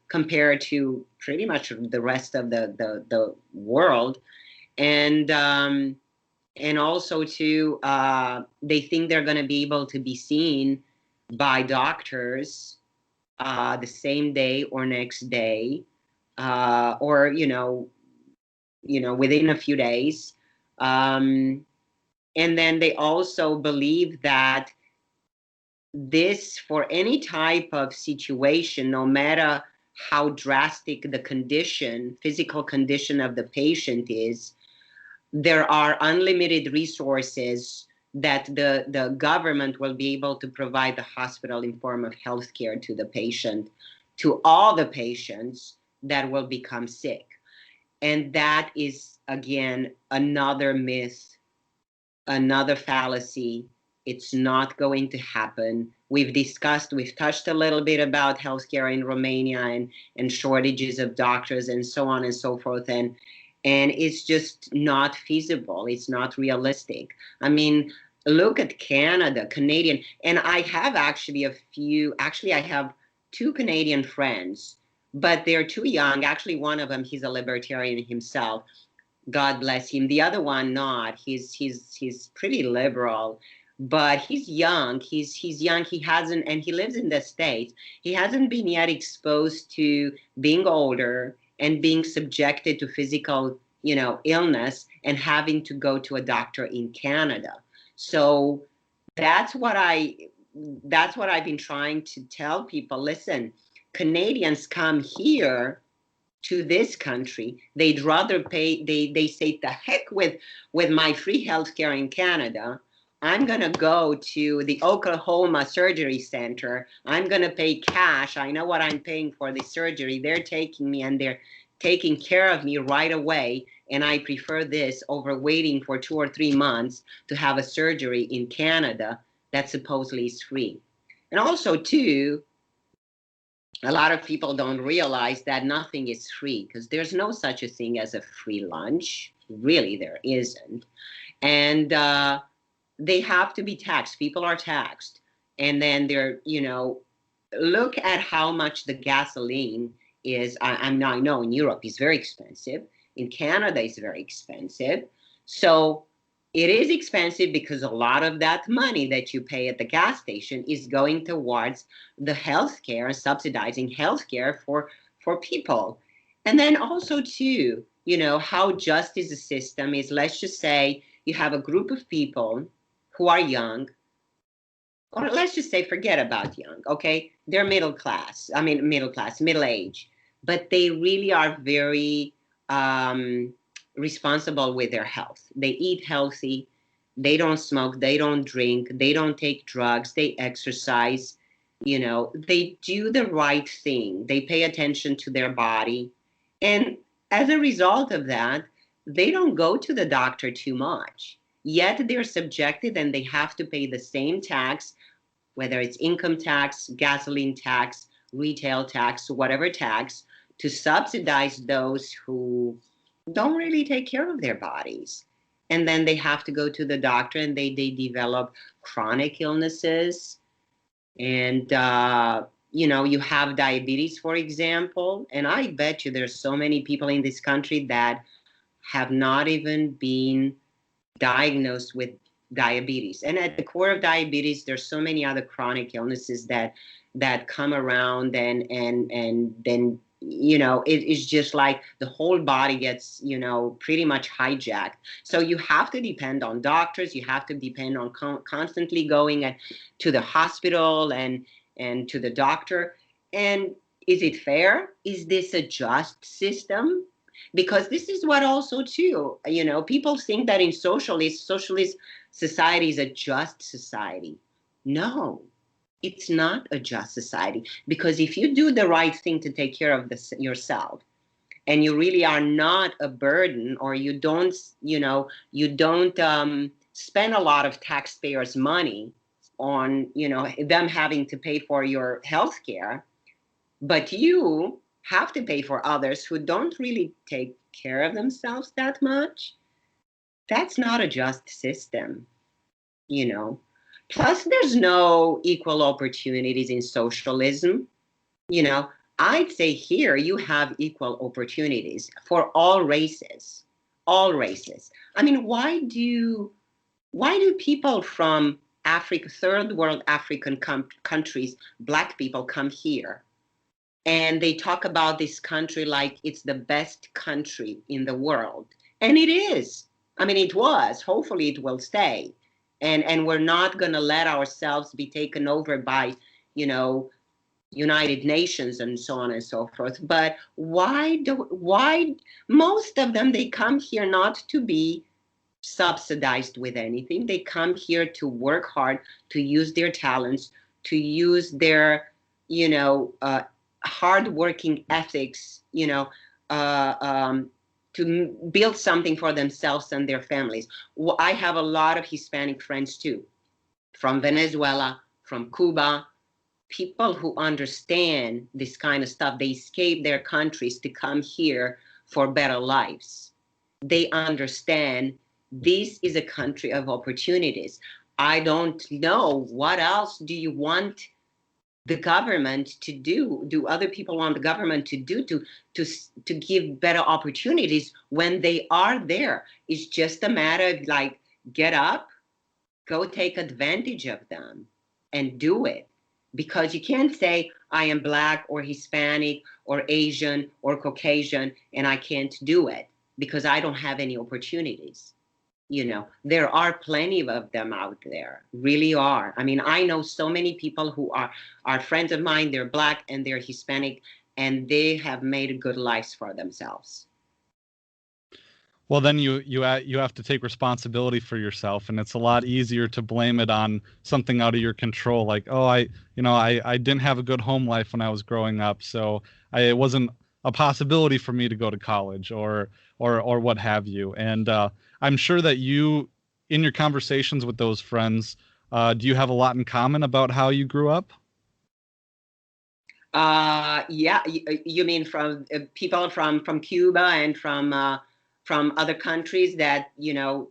compared to pretty much the rest of the world. And also too, they think they're going to be able to be seen by doctors the same day or next day, or within a few days. um, and then they also believe that this, for any type of situation, no matter how drastic the condition, physical condition of the patient is, there are unlimited resources that the government will be able to provide the hospital in form of healthcare to the patient, to all the patients that will become sick. And that is, again, another myth, another fallacy. It's not going to happen. We've touched a little bit about healthcare in Romania, and shortages of doctors and so on and so forth. And it's just not feasible. It's not realistic. I mean, look at Canada, Canadian, and I have actually, I have two Canadian friends, but they're too young. Actually, one of them, he's a libertarian himself. God bless him. The other one, not. He's pretty liberal, but he's young. He's young. He hasn't, and he lives in the States. He hasn't been yet exposed to being older and being subjected to physical, illness, and having to go to a doctor in Canada. So that's what I that's what I've been trying to tell people. Listen, Canadians come here to this country. They'd rather pay. They say, the heck with my free healthcare in Canada. I'm gonna go to the Oklahoma Surgery Center. I'm gonna pay cash. I know what I'm paying for the surgery. They're taking me, and they're taking care of me right away. And I prefer this over waiting for 2 or 3 months to have a surgery in Canada that supposedly is free. And also, too, a lot of people don't realize that nothing is free, because there's no such a thing as a free lunch. Really, there isn't. And they have to be taxed. People are taxed. And then look at how much the gasoline is. I know in Europe it's very expensive. In Canada it's very expensive. So It is expensive because a lot of that money that you pay at the gas station is going towards the healthcare and subsidizing healthcare for people. And then also too, you know, how just is the system is, let's just say you have a group of people who are young, or let's just say forget about young, okay? They're middle class. I mean middle class, middle age, but they really are very responsible with their health. They eat healthy, they don't smoke, they don't drink, they don't take drugs, they exercise, you know, they do the right thing, they pay attention to their body. And as a result of that, they don't go to the doctor too much. Yet they're subjected and they have to pay the same tax, whether it's income tax, gasoline tax, retail tax, whatever tax, to subsidize those who don't really take care of their bodies. And then they have to go to the doctor and they develop chronic illnesses. And, you know, you have diabetes, for example. And I bet you there's so many people in this country that have not even been diagnosed with diabetes. And at the core of diabetes, there's so many other chronic illnesses that come around, and then, you know, it is just like the whole body gets, you know, pretty much hijacked. So you have to depend on doctors, you have to depend on constantly going to the hospital and to the doctor. And is it fair? Is this a just system? Because this is what also too, you know, people think that in socialist society is a just society. No, it's not a just society, because if you do the right thing to take care of this yourself, and you really are not a burden, or you don't, you know, you don't spend a lot of taxpayers money on, you know, them having to pay for your health care, but you have to pay for others who don't really take care of themselves that much, that's not a just system, you know. Plus, there's no equal opportunities in socialism. You know, I'd say here you have equal opportunities for all races, all races. I mean, why do people from Africa, third world African countries, black people come here? And they talk about this country like it's the best country in the world. And it is. I mean, it was. Hopefully it will stay. And we're not going to let ourselves be taken over by, you know, United Nations and so on and so forth. But why most of them, they come here not to be subsidized with anything. They come here to work hard, to use their talents, to use their, you know, hardworking ethics, you know, to build something for themselves and their families. I have a lot of Hispanic friends too, from Venezuela, from Cuba, people who understand this kind of stuff. They escape their countries to come here for better lives. They understand this is a country of opportunities. I don't know, what else do you want the government to do other people want the government to do to give better opportunities when they are there? It's just a matter of like, get up, go take advantage of them and do it. Because you can't say I am black or Hispanic or Asian or Caucasian and I can't do it because I don't have any opportunities. You know, there are plenty of them out there, really are. I mean, I know so many people who are friends of mine, they're black and they're Hispanic, and they have made good lives for themselves. Well, then you have to take responsibility for yourself, and it's a lot easier to blame it on something out of your control. Like, oh, I didn't have a good home life when I was growing up, so it wasn't a possibility for me to go to college, or what have you. And I'm sure that you, in your conversations with those friends, do you have a lot in common about how you grew up? Yeah, you mean from people from Cuba and from other countries that, you know,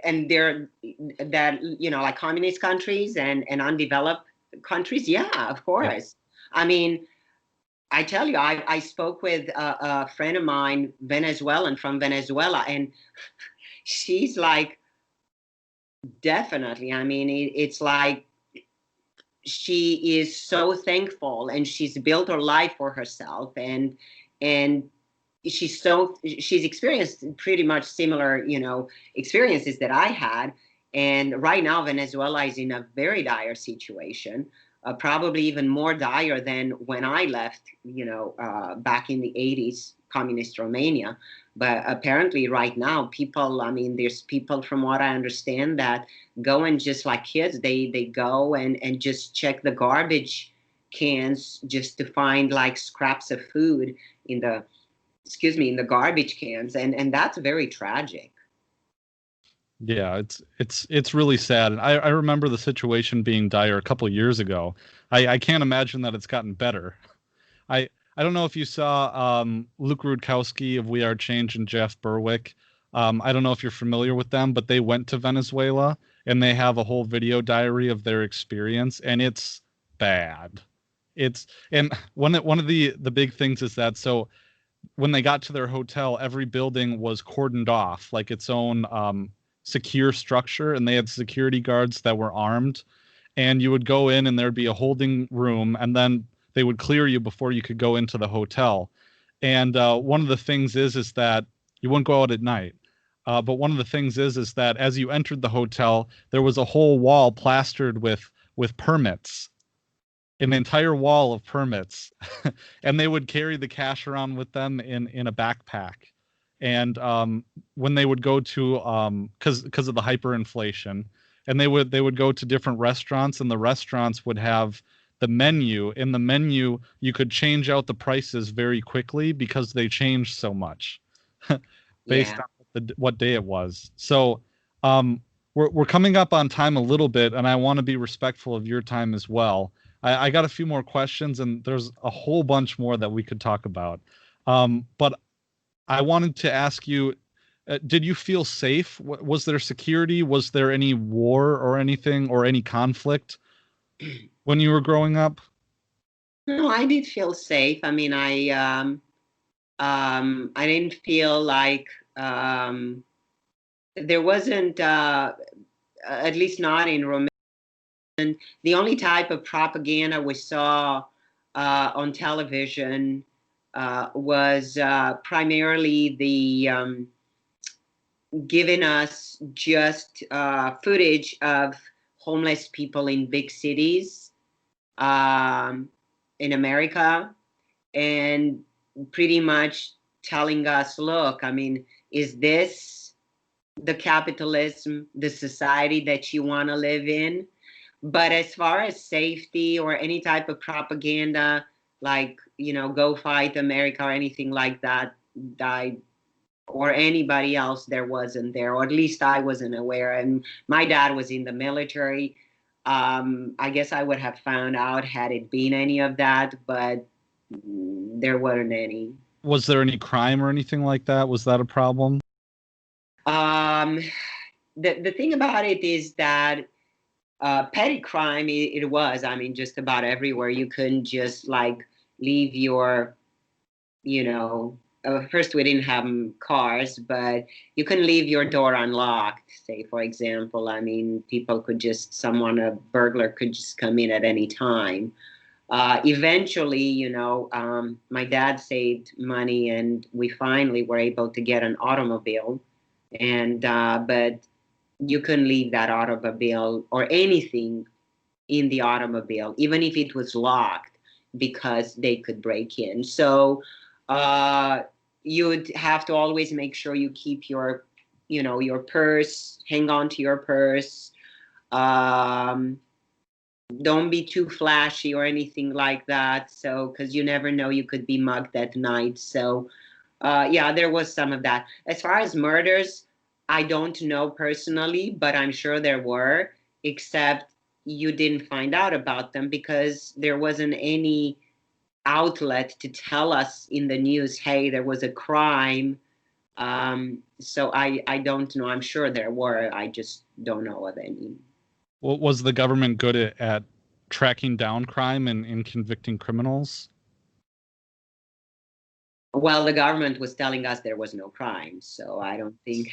and they're that, you know, like communist countries and undeveloped countries? Yeah, of Yeah. course. I mean, I tell you, I spoke with a friend of mine, Venezuelan, from Venezuela, and she's like, Definitely. I mean, it's like she is so thankful, and she's built her life for herself, and she's experienced pretty much similar, experiences that I had. And right now Venezuela is in a very dire situation, probably even more dire than when I left, back in the 80s, communist Romania. But apparently right now people, I mean, there's people, from what I understand, that go and, just like kids, they go and just check the garbage cans just to find like scraps of food in the, excuse me, in the garbage cans, and that's very tragic. Yeah, it's really sad. And I remember the situation being dire a couple years ago. I can't imagine that it's gotten better. I I don't know if you saw Luke Rudkowski of We Are Change and Jeff Berwick. I don't know if you're familiar with them, but they went to Venezuela and they have a whole video diary of their experience, and it's bad. It's and one of the big things is that, so when they got to their hotel, every building was cordoned off like its own secure structure, and they had security guards that were armed. And you would go in, and there'd be a holding room, and then they would clear you before you could go into the hotel. And one of the things is that you wouldn't go out at night. But one of the things is that as you entered the hotel, there was a whole wall plastered with permits, an entire wall of permits. And they would carry the cash around with them in a backpack. And when they would go to because of the hyperinflation, and they would go to different restaurants, and the restaurants would have the menu. In the menu, you could change out the prices very quickly because they changed so much based Yeah. on what day it was. So we're coming up on time a little bit, and I want to be respectful of your time as well. I got a few more questions, and there's a whole bunch more that we could talk about. But I wanted to ask you, did you feel safe? Was there security? Was there any war or anything, or any conflict when you were growing up? No, I did feel safe. I mean, I didn't feel like, there wasn't, at least not in Romania. The only type of propaganda we saw on television was primarily the, giving us just footage of homeless people in big cities, um, in America, and pretty much telling us, look, I mean, is this the capitalism, the society that you want to live in? But as far as safety or any type of propaganda, like, go fight America or anything like that, I, or anybody else, there wasn't there, or at least I wasn't aware. And my dad was in the military. I guess I would have found out had it been any of that, but there weren't any. Was there any crime or anything like that? Was that a problem? Um, the thing about it is that petty crime, it was. I mean, just about everywhere. You couldn't just like leave your, you know, first we didn't have cars, but you couldn't leave your door unlocked. Say, for example, I mean, people could just, someone, a burglar could just come in at any time. Eventually, my dad saved money, and we finally were able to get an automobile. And but you couldn't leave that automobile or anything in the automobile, even if it was locked, because they could break in. So uh, you'd have to always make sure you keep your, your purse, hang on to your purse. Um, don't be too flashy or anything like that. So, because you never know, you could be mugged at night. So, yeah, there was some of that. As far as murders, I don't know personally, but I'm sure there were, except you didn't find out about them because there wasn't any outlet to tell us in the news, hey, there was a crime. So I don't know. I'm sure there were. I just don't know of any. Was the government good at tracking down crime and convicting criminals? Well, the government was telling us there was no crime, so I don't think.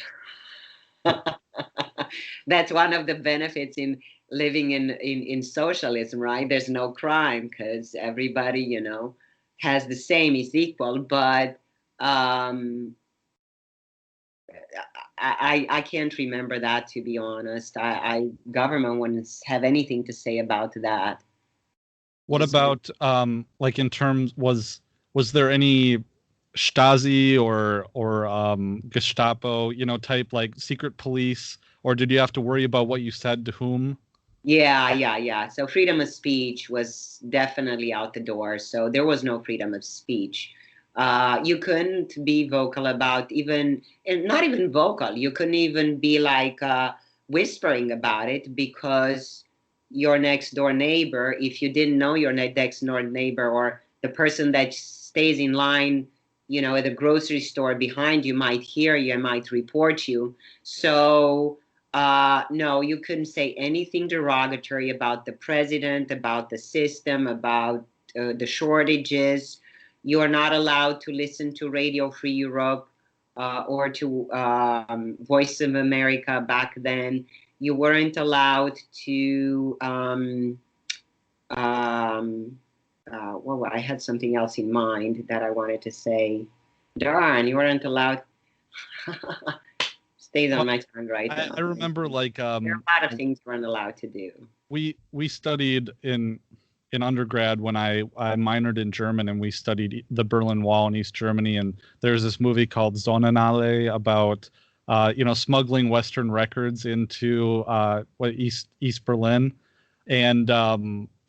That's one of the benefits in living in socialism, right? There's no crime because everybody, has the same, is equal. But um, I can't remember that, to be honest. I government wouldn't have anything to say about that. What Just about like in terms was there any Stasi or Gestapo, type like secret police, or did you have to worry about what you said to whom? Yeah, yeah, yeah. So freedom of speech was definitely out the door. So there was no freedom of speech. You couldn't be vocal about even, and not even vocal. You couldn't even be like whispering about it because your next door neighbor, if you didn't know your next door neighbor or the person that stays in line, at the grocery store behind you might hear you and might report you. So no, you couldn't say anything derogatory about the president, about the system, about the shortages. You are not allowed to listen to Radio Free Europe or to Voice of America back then. You weren't allowed to. Well, I had something else in mind that I wanted to say. Darn, you weren't allowed. Stays on Well, my tongue right I now. remember like There are a lot of things we're not allowed to do. we studied in undergrad when I minored in German, and we studied the Berlin Wall in East Germany, and there's this movie called Sonnenallee about smuggling Western records into East Berlin, and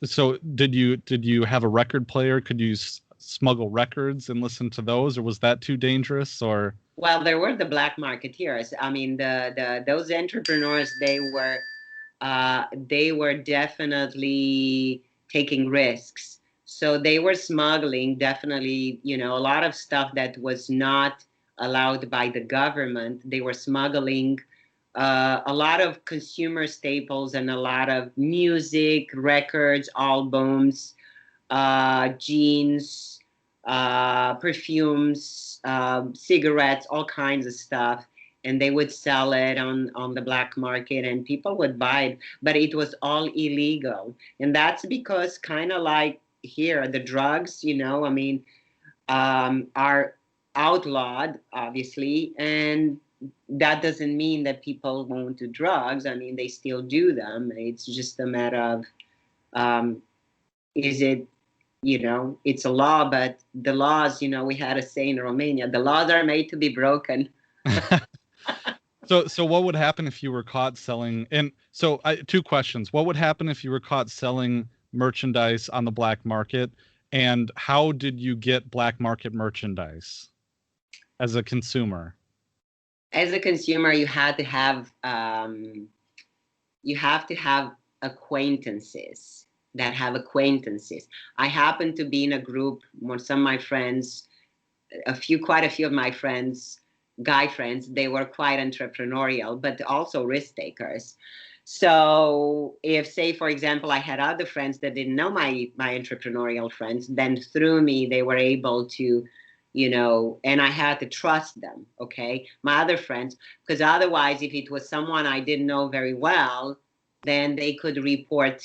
so did you have a record player? Could you smuggle records and listen to those, or was that too dangerous? Or Well, there were the black marketeers. I mean, the those entrepreneurs, they were definitely taking risks. So they were smuggling definitely, a lot of stuff that was not allowed by the government. They were smuggling a lot of consumer staples and a lot of music, records, albums, jeans, perfumes, cigarettes, all kinds of stuff. And they would sell it on the black market and people would buy it, but it was all illegal. And that's because, kind of like here, the drugs, I mean, are outlawed, obviously. And that doesn't mean that people won't do drugs. I mean, they still do them. It's just a matter of, um, is it, it's a law, but the laws, we had a say in Romania, the laws are made to be broken. so what would happen if you were caught selling? And so two questions: what would happen if you were caught selling merchandise on the black market, and how did you get black market merchandise as a consumer? As a consumer, you have to have acquaintances that have acquaintances. I happen to be in a group where some of my friends, quite a few of my friends, guy friends, they were quite entrepreneurial, but also risk takers. So if, say, for example, I had other friends that didn't know my entrepreneurial friends, then through me, they were able to, and I had to trust them, okay, my other friends, because otherwise, if it was someone I didn't know very well, then they could report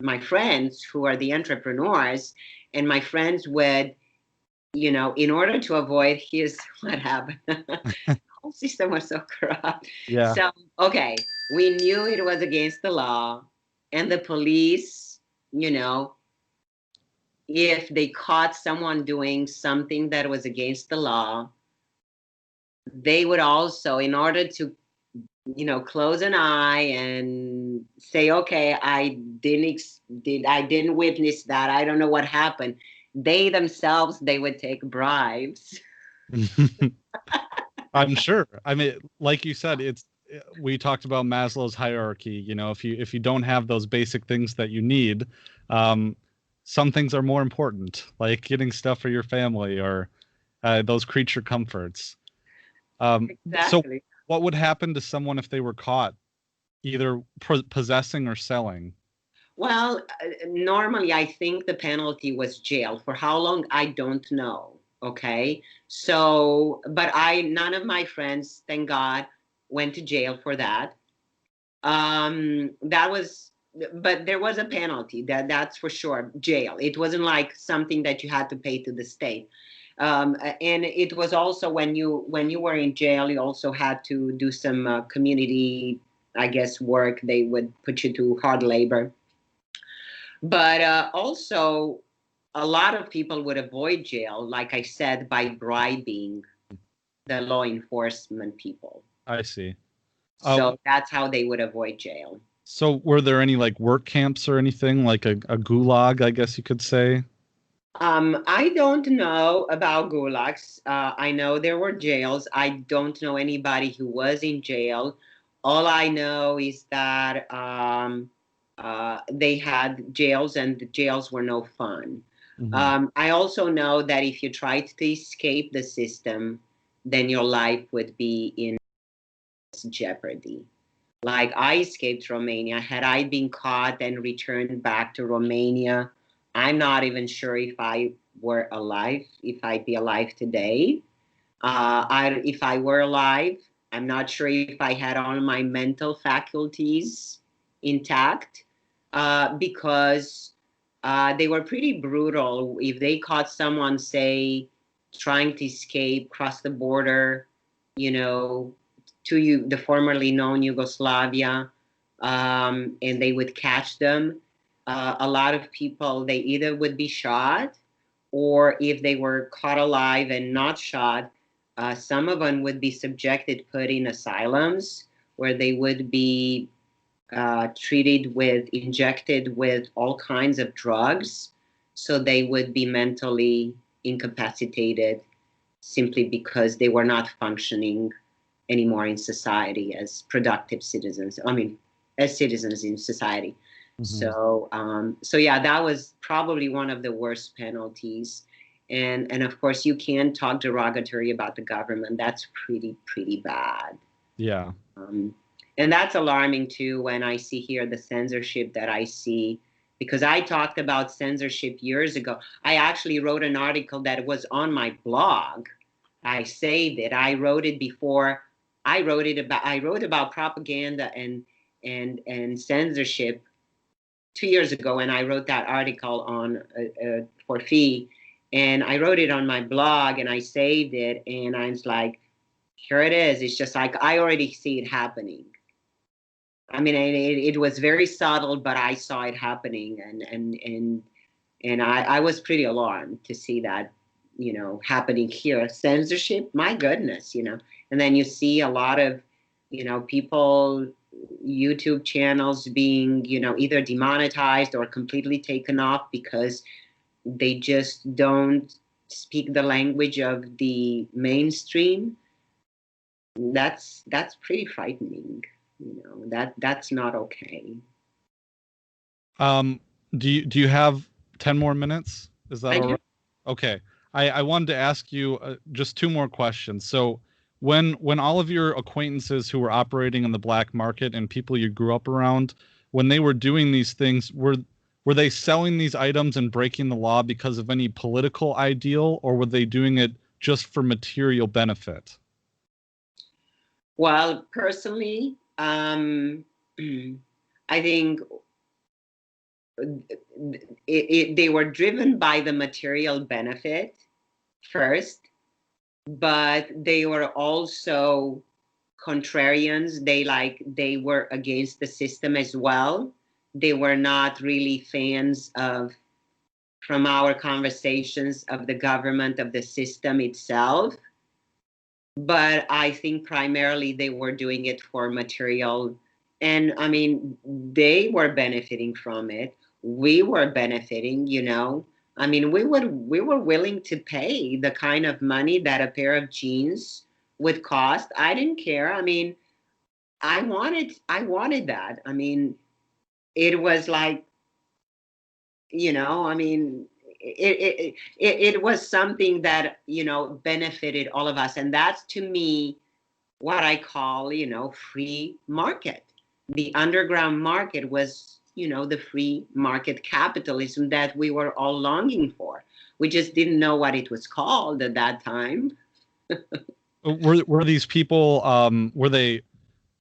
my friends who are the entrepreneurs, and my friends would, in order to avoid, here's what happened. The whole system was so corrupt. Yeah. So, okay, we knew it was against the law, and the police, if they caught someone doing something that was against the law, they would also, in order to, close an eye and say, okay, I didn't witness that. I don't know what happened. They themselves, they would take bribes. I'm sure. I mean, like you said, we talked about Maslow's hierarchy. If you don't have those basic things that you need, um, some things are more important, like getting stuff for your family or those creature comforts. So, Exactly. what would happen to someone if they were caught either possessing or selling? Well, normally I think the penalty was jail. For how long, I don't know. Okay. So, but none of my friends, thank God, went to jail for that. That was, but there was a penalty. That's for sure. Jail. It wasn't like something that you had to pay to the state. And it was also when you were in jail, you also had to do some community, I guess, work. They would put you to hard labor. But also, a lot of people would avoid jail, like I said, by bribing the law enforcement people. I see. So that's how they would avoid jail. So were there any like work camps or anything, like a gulag, I guess you could say? I don't know about gulags. I know there were jails. I don't know anybody who was in jail. All I know is that they had jails, and the jails were no fun. I also know that if you tried to escape the system, then your life would be in jeopardy. Like, I escaped Romania. Had I been caught and returned back to Romania, I'm not even sure if I were alive, if I'd be alive today. If I were alive, I'm not sure if I had all my mental faculties intact, because they were pretty brutal. If they caught someone, say, trying to escape, cross the border, you know, to the formerly known Yugoslavia, and they would catch them, a lot of people, they either would be shot, or if they were caught alive and not shot, some of them would be subjected, put in asylums, where they would be injected with all kinds of drugs, so they would be mentally incapacitated simply because they were not functioning anymore in society as productive citizens. I mean, as citizens in society. So yeah, that was probably one of the worst penalties. And of course, you can't talk derogatory about the government. That's pretty bad. Yeah. And that's alarming too, when I see here the censorship that I see, because I talked about censorship years ago. I actually wrote an article that was on my blog. I saved it. I wrote it before. I wrote about propaganda and censorship 2 years ago, and I wrote that article on for fee, and I wrote it on my blog, and I saved it, and I was like, here it is. It's just like I already see it happening. I mean, it was very subtle, but I saw it happening, and I was pretty alarmed to see that, happening here. Censorship, my goodness, and then you see a lot of, people, YouTube channels being, either demonetized or completely taken off because they just don't speak the language of the mainstream. That's pretty frightening. That's not okay. Do you have 10 more minutes? Is that all right? Okay. I wanted to ask you just two more questions. So when all of your acquaintances who were operating in the black market and people you grew up around, when they were doing these things, were they selling these items and breaking the law because of any political ideal, or were they doing it just for material benefit? Well, personally, I think they were driven by the material benefit first, but they were also contrarians. They were against the system as well. They were not really fans of, from our conversations, of the government, of the system itself. But I think primarily they were doing it for material. And I mean, they were benefiting from it. We were benefiting, I mean, we were willing to pay the kind of money that a pair of jeans would cost. I didn't care. I mean, I wanted that. I mean, it was like, I mean, it was something that, benefited all of us. And that's, to me, what I call, free market. The underground market was, the free market capitalism that we were all longing for. We just didn't know what it was called at that time. Were these people, were they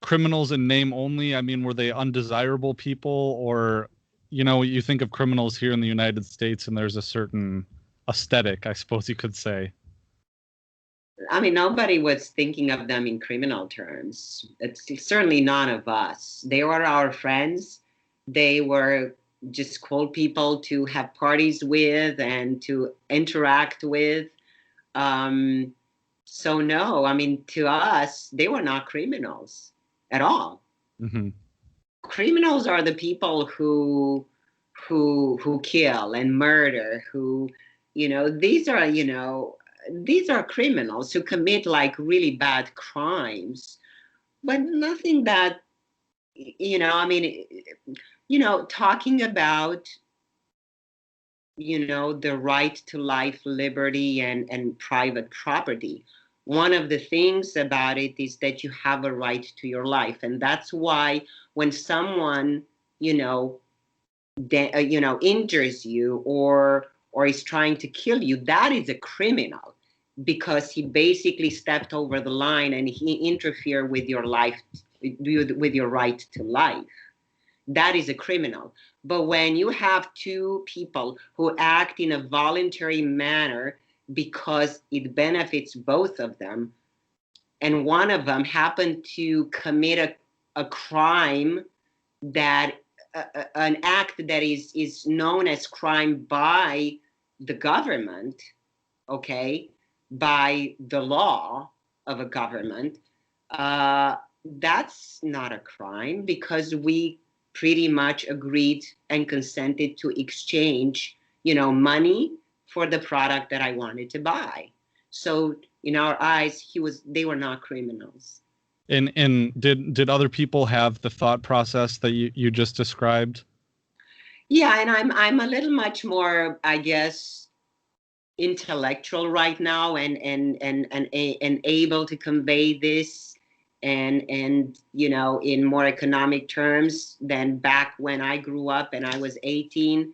criminals in name only? I mean, were they undesirable people, or, you know, you think of criminals here in the United States and there's a certain aesthetic, I suppose you could say. I mean, nobody was thinking of them in criminal terms. It's certainly none of us. They were our friends. They were just cool people to have parties with and to interact with. Um, so no, I mean, to us, they were not criminals at all. Hmm. Criminals are the people who kill and murder, who, these are criminals who commit like really bad crimes, but nothing that, I mean, talking about, the right to life, liberty, and private property. One of the things about it is that you have a right to your life. And that's why when someone, you know, injures you or is trying to kill you, that is a criminal because he basically stepped over the line and he interfered with your life, with your right to life. That is a criminal. But when you have two people who act in a voluntary manner because it benefits both of them, and one of them happened to commit a crime that an act that is known as crime by the government, okay, by the law of a government, that's not a crime because we pretty much agreed and consented to exchange, money for the product that I wanted to buy. So in our eyes, they were not criminals. And did other people have the thought process that you just described? Yeah, and I'm a little much more, I guess, intellectual right now and able to convey this and in more economic terms than back when I grew up and I was 18.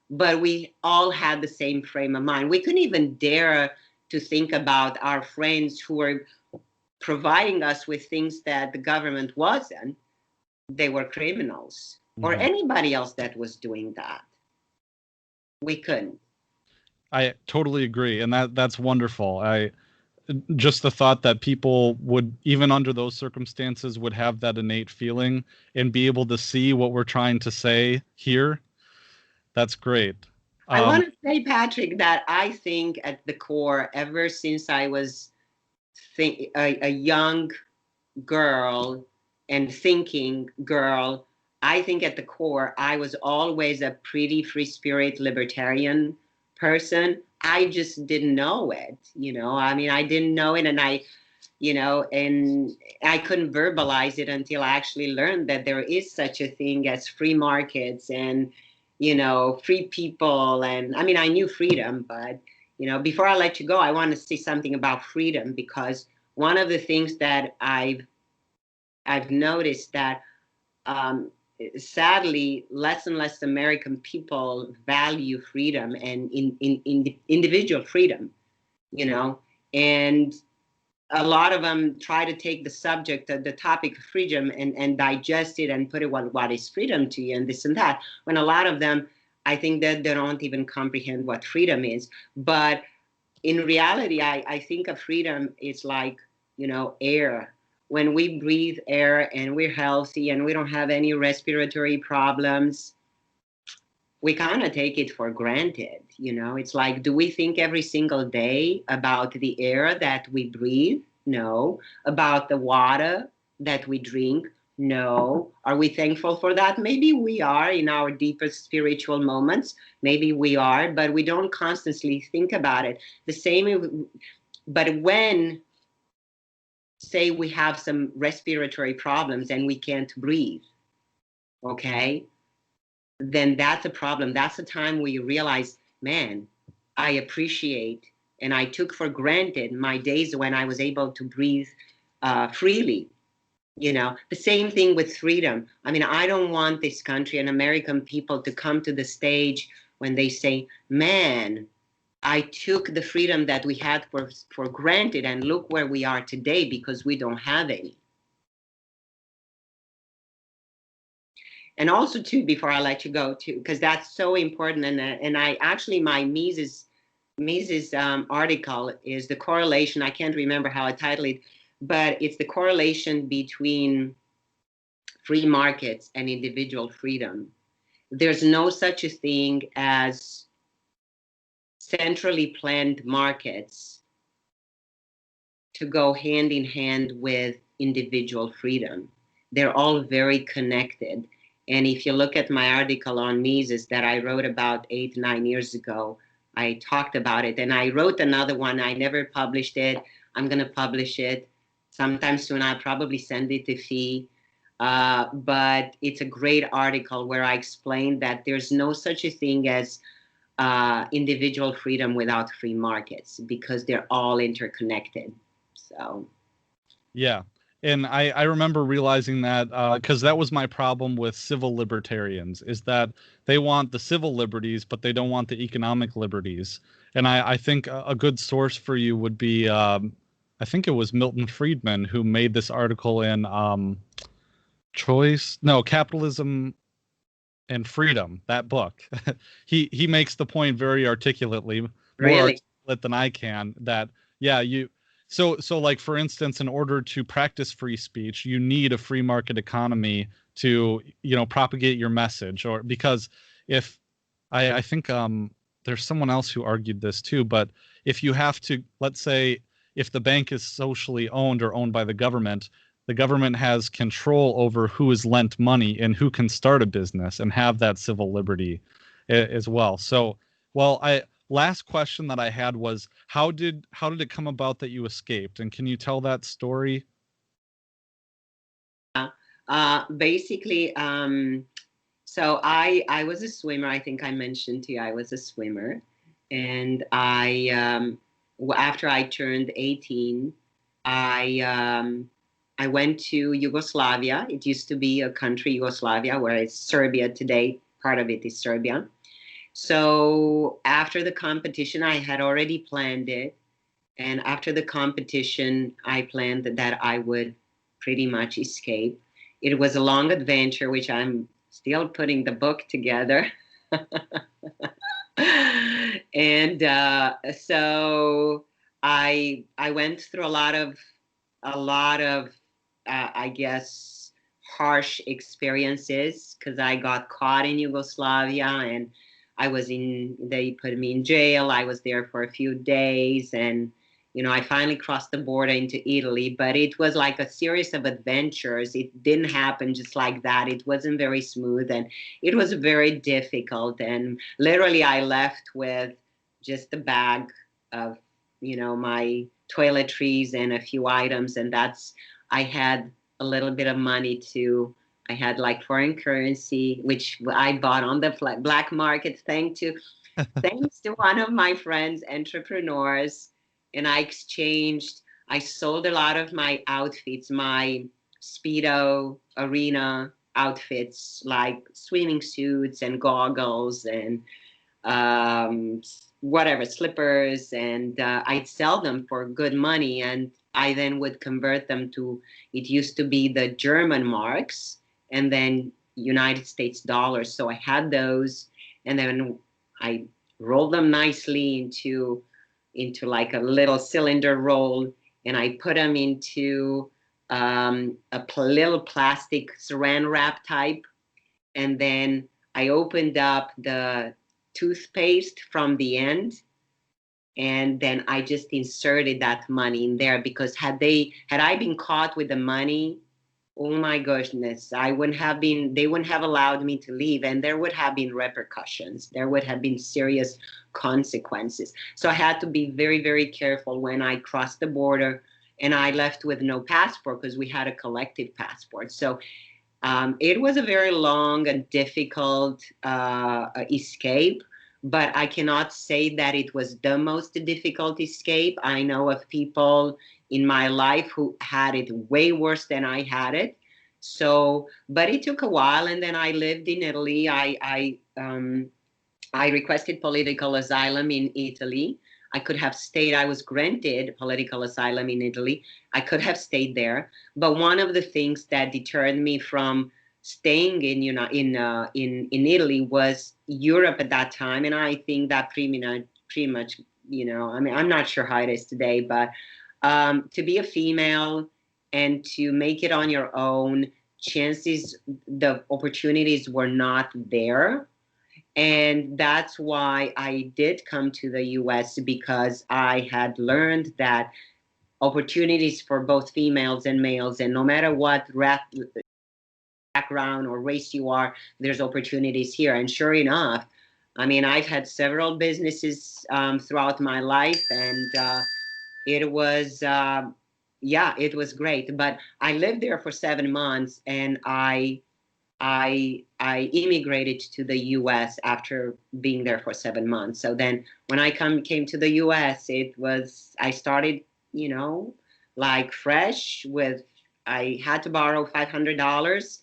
But we all had the same frame of mind. We couldn't even dare to think about our friends who were providing us with things that the government wasn't. They were criminals, or Hmm. anybody else that was doing that. We couldn't. I totally agree, and that's wonderful. I just the thought that people would, even under those circumstances, would have that innate feeling and be able to see what we're trying to say here. That's great. I Um, want to say, Patrick, that I think at the core, ever since I was a young girl and thinking girl, I think at the core, I was always a pretty free spirit libertarian person. I just didn't know it, I mean, I didn't know it, and I couldn't verbalize it until I actually learned that there is such a thing as free markets and, free people. And I mean, I knew freedom, but, before I let you go, I want to say something about freedom, because one of the things that I've noticed that sadly, less and less American people value freedom and in individual freedom, and a lot of them try to take the subject, the topic of freedom, and digest it and put it, what is freedom to you and this and that. When a lot of them, I think that they don't even comprehend what freedom is. But in reality, I think of freedom is like, air. When we breathe air and we're healthy and we don't have any respiratory problems, we kind of take it for granted. It's like, do we think every single day about the air that we breathe? No. About the water that we drink? No. Are we thankful for that? Maybe we are in our deepest spiritual moments. Maybe we are, but we don't constantly think about it. The same, but when, say, we have some respiratory problems and we can't breathe, okay? Then that's a problem. That's the time where you realize, man, I appreciate and I took for granted my days when I was able to breathe freely. The same thing with freedom. I mean, I don't want this country and American people to come to the stage when they say, man, I took the freedom that we had for granted and look where we are today because we don't have any. And also too, before I let you go too, because that's so important. And I actually, my Mises article is the correlation. I can't remember how I titled it, but it's the correlation between free markets and individual freedom. There's no such a thing as centrally planned markets to go hand in hand with individual freedom. They're all very connected. And if you look at my article on Mises that I wrote about 8, 9 years ago, I talked about it. And I wrote another one. I never published it. I'm going to publish it sometime soon. I'll probably send it to Fee. But it's a great article where I explained that there's no such a thing as individual freedom without free markets, because they're all interconnected. So, Yeah. And I remember realizing that because that was my problem with civil libertarians, is that they want the civil liberties, but they don't want the economic liberties. And I think a good source for you would be, I think it was Milton Friedman who made this article in Capitalism and Freedom, that book. He makes the point very articulately, more really? articulate than I can, that yeah, so like, for instance, in order to practice free speech, you need a free market economy to, propagate your message. Or because if I think there's someone else who argued this too, but if you have to, let's say, if the bank is socially owned or owned by the government has control over who is lent money and who can start a business and have that civil liberty as well. So, well, last question that I had was, how did it come about that you escaped? And can you tell that story? Basically, so I was a swimmer. I think I mentioned to you I was a swimmer, and after I turned 18, I went to Yugoslavia. It used to be a country, Yugoslavia, where it's Serbia today. Part of it is Serbia. So after the competition, I had already planned it. And after the competition, I planned that I would pretty much escape. It was a long adventure, which I'm still putting the book together. And so I went through a lot of I guess harsh experiences, because I got caught in Yugoslavia, and they put me in jail. I was there for a few days, and I finally crossed the border into Italy, but it was like a series of adventures. It didn't happen just like that. It wasn't very smooth, and it was very difficult. And literally, I left with just a bag of, my toiletries and a few items, and I had a little bit of money too. I had like foreign currency, which I bought on the black market, thanks to one of my friends, entrepreneurs. And I sold a lot of my outfits, my Speedo arena outfits, like swimming suits and goggles and whatever, slippers. And I'd sell them for good money. And I then would convert them to, it used to be the German marks and then United States dollars. So I had those, and then I rolled them nicely into like a little cylinder roll, and I put them into a little plastic saran wrap type, and then I opened up the toothpaste from the end, and then I just inserted that money in there, because had I been caught with the money, oh my goodness, they wouldn't have allowed me to leave, and there would have been repercussions. There would have been serious consequences. So I had to be very, very careful when I crossed the border, and I left with no passport, because we had a collective passport. So it was a very long and difficult escape, but I cannot say that it was the most difficult escape. I know of people in my life who had it way worse than I had it. So, but it took a while, and then I lived in Italy. I requested political asylum in Italy. I could have stayed. I was granted political asylum in Italy. I could have stayed there. But one of the things that deterred me from staying in, you know, in Italy was Europe at that time, and I think that pretty much, you know, I mean, I'm not sure how it is today, but to be a female and to make it on your own, chances, the opportunities were not there. And that's why I did come to the US, because I had learned that opportunities for both females and males, and no matter what background or race you are, there's opportunities here. And sure enough, I mean, I've had several businesses throughout my life, and it was, yeah, it was great. But I lived there for 7 months, and I immigrated to the U.S. after being there for 7 months. So then when I came to the U.S., I started, you know, like fresh with, I had to borrow $500.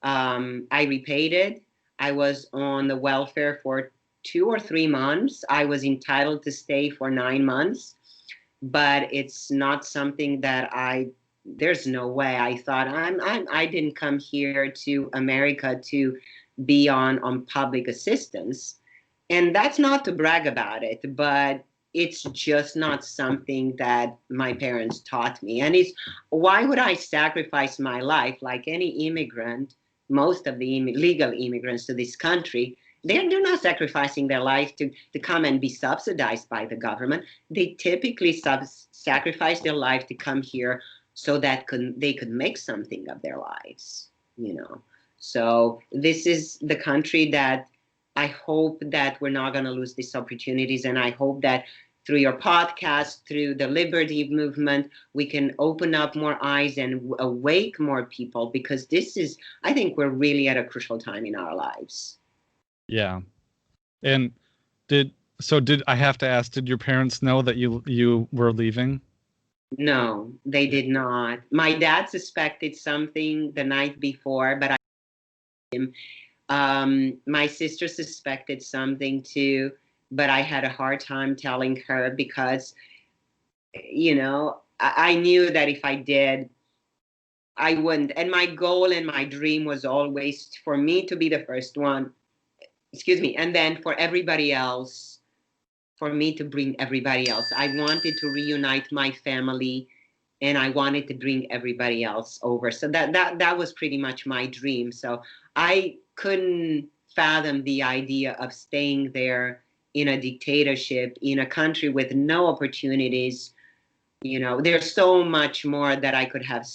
I repaid it. I was on the welfare for 2 or 3 months. I was entitled to stay for 9 months, but it's not something that there's no way. I thought I didn't come here to America to be on public assistance. And that's not to brag about it, but it's just not something that my parents taught me. And it's, why would I sacrifice my life like any immigrant? Most of the legal immigrants to this country, they're not sacrificing their life to come and be subsidized by the government. They typically sacrifice their life to come here so that they could make something of their lives, you know. So this is the country that I hope that we're not going to lose these opportunities. And I hope that through your podcast, through the liberty movement, we can open up more eyes and awake more people, because this is, I think we're really at a crucial time in our lives. Yeah. And did I have to ask, did your parents know that you were leaving? No, they did not. My dad suspected something the night before, but my sister suspected something too, but I had a hard time telling her because, you know, I knew that if I did, I wouldn't. And my goal and my dream was always for me to be the first one, excuse me, and then for everybody else, for me to bring everybody else. I wanted to reunite my family, and I wanted to bring everybody else over. So that was pretty much my dream. So I couldn't fathom the idea of staying there in a dictatorship, in a country with no opportunities. You know, there's so much more that I could have.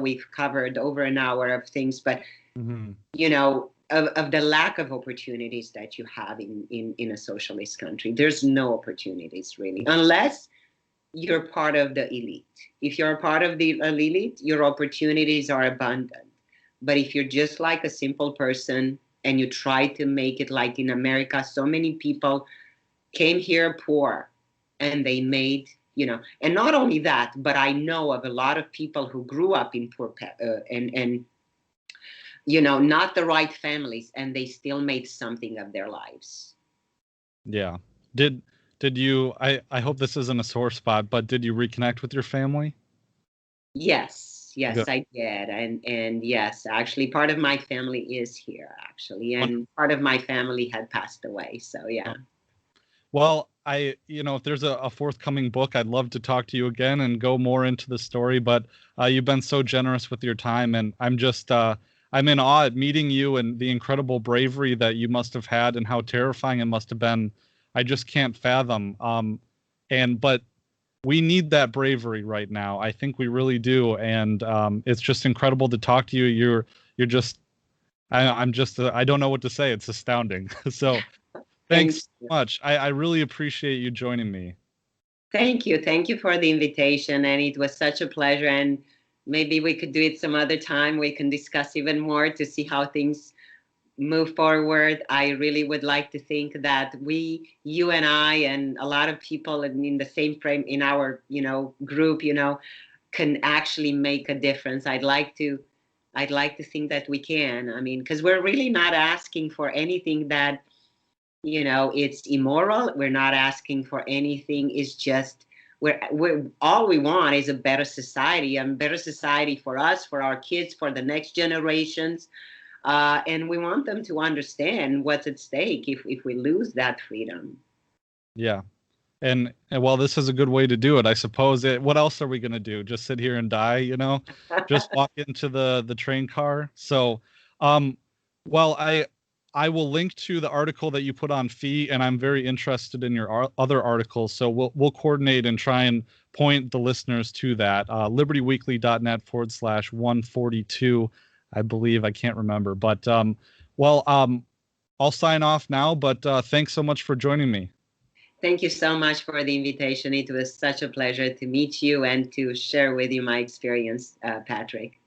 We've covered over an hour of things, but you know, of the lack of opportunities that you have in a socialist country. There's no opportunities really, unless you're part of the elite. If you're a part of the elite, your opportunities are abundant. But if you're just like a simple person and you try to make it like in America, so many people came here poor and they made, you know, and not only that, but I know of a lot of people who grew up in poor and you know, not the right families, and they still made something of their lives. Yeah. Did you, I hope this isn't a sore spot, but did you reconnect with your family? Yes, Good. I did. And yes, actually part of my family is here actually, and part of my family had passed away. So yeah. Well, you know, if there's a forthcoming book, I'd love to talk to you again and go more into the story, but you've been so generous with your time, and I'm just, I'm in awe at meeting you and the incredible bravery that you must have had and how terrifying it must have been. I just can't fathom. But we need that bravery right now. I think we really do. And it's just incredible to talk to you. You're just, I'm just, I don't know what to say. It's astounding. So thanks so much. I really appreciate you joining me. Thank you. Thank you for the invitation. And it was such a pleasure. And maybe we could do it some other time. We can discuss even more to see how things move forward. I really would like to think that you and I, and a lot of people in the same frame in our, you know, group, you know, can actually make a difference. I'd like to think that we can. I mean, because we're really not asking for anything that, you know, it's immoral. We're not asking for anything. It's just we're all we want is a better society, and better society for us, for our kids, for the next generations. And we want them to understand what's at stake if we lose that freedom. Yeah. And well, this is a good way to do it, I suppose. What else are we going to do? Just sit here and die, Just walk into the train car. So, um, well, I will link to the article that you put on Fee, and I'm very interested in your other articles. So we'll coordinate and try and point the listeners to that. libertyweekly.net/142, I believe. I can't remember, but I'll sign off now. But thanks so much for joining me. Thank you so much for the invitation. It was such a pleasure to meet you and to share with you my experience, Patrick.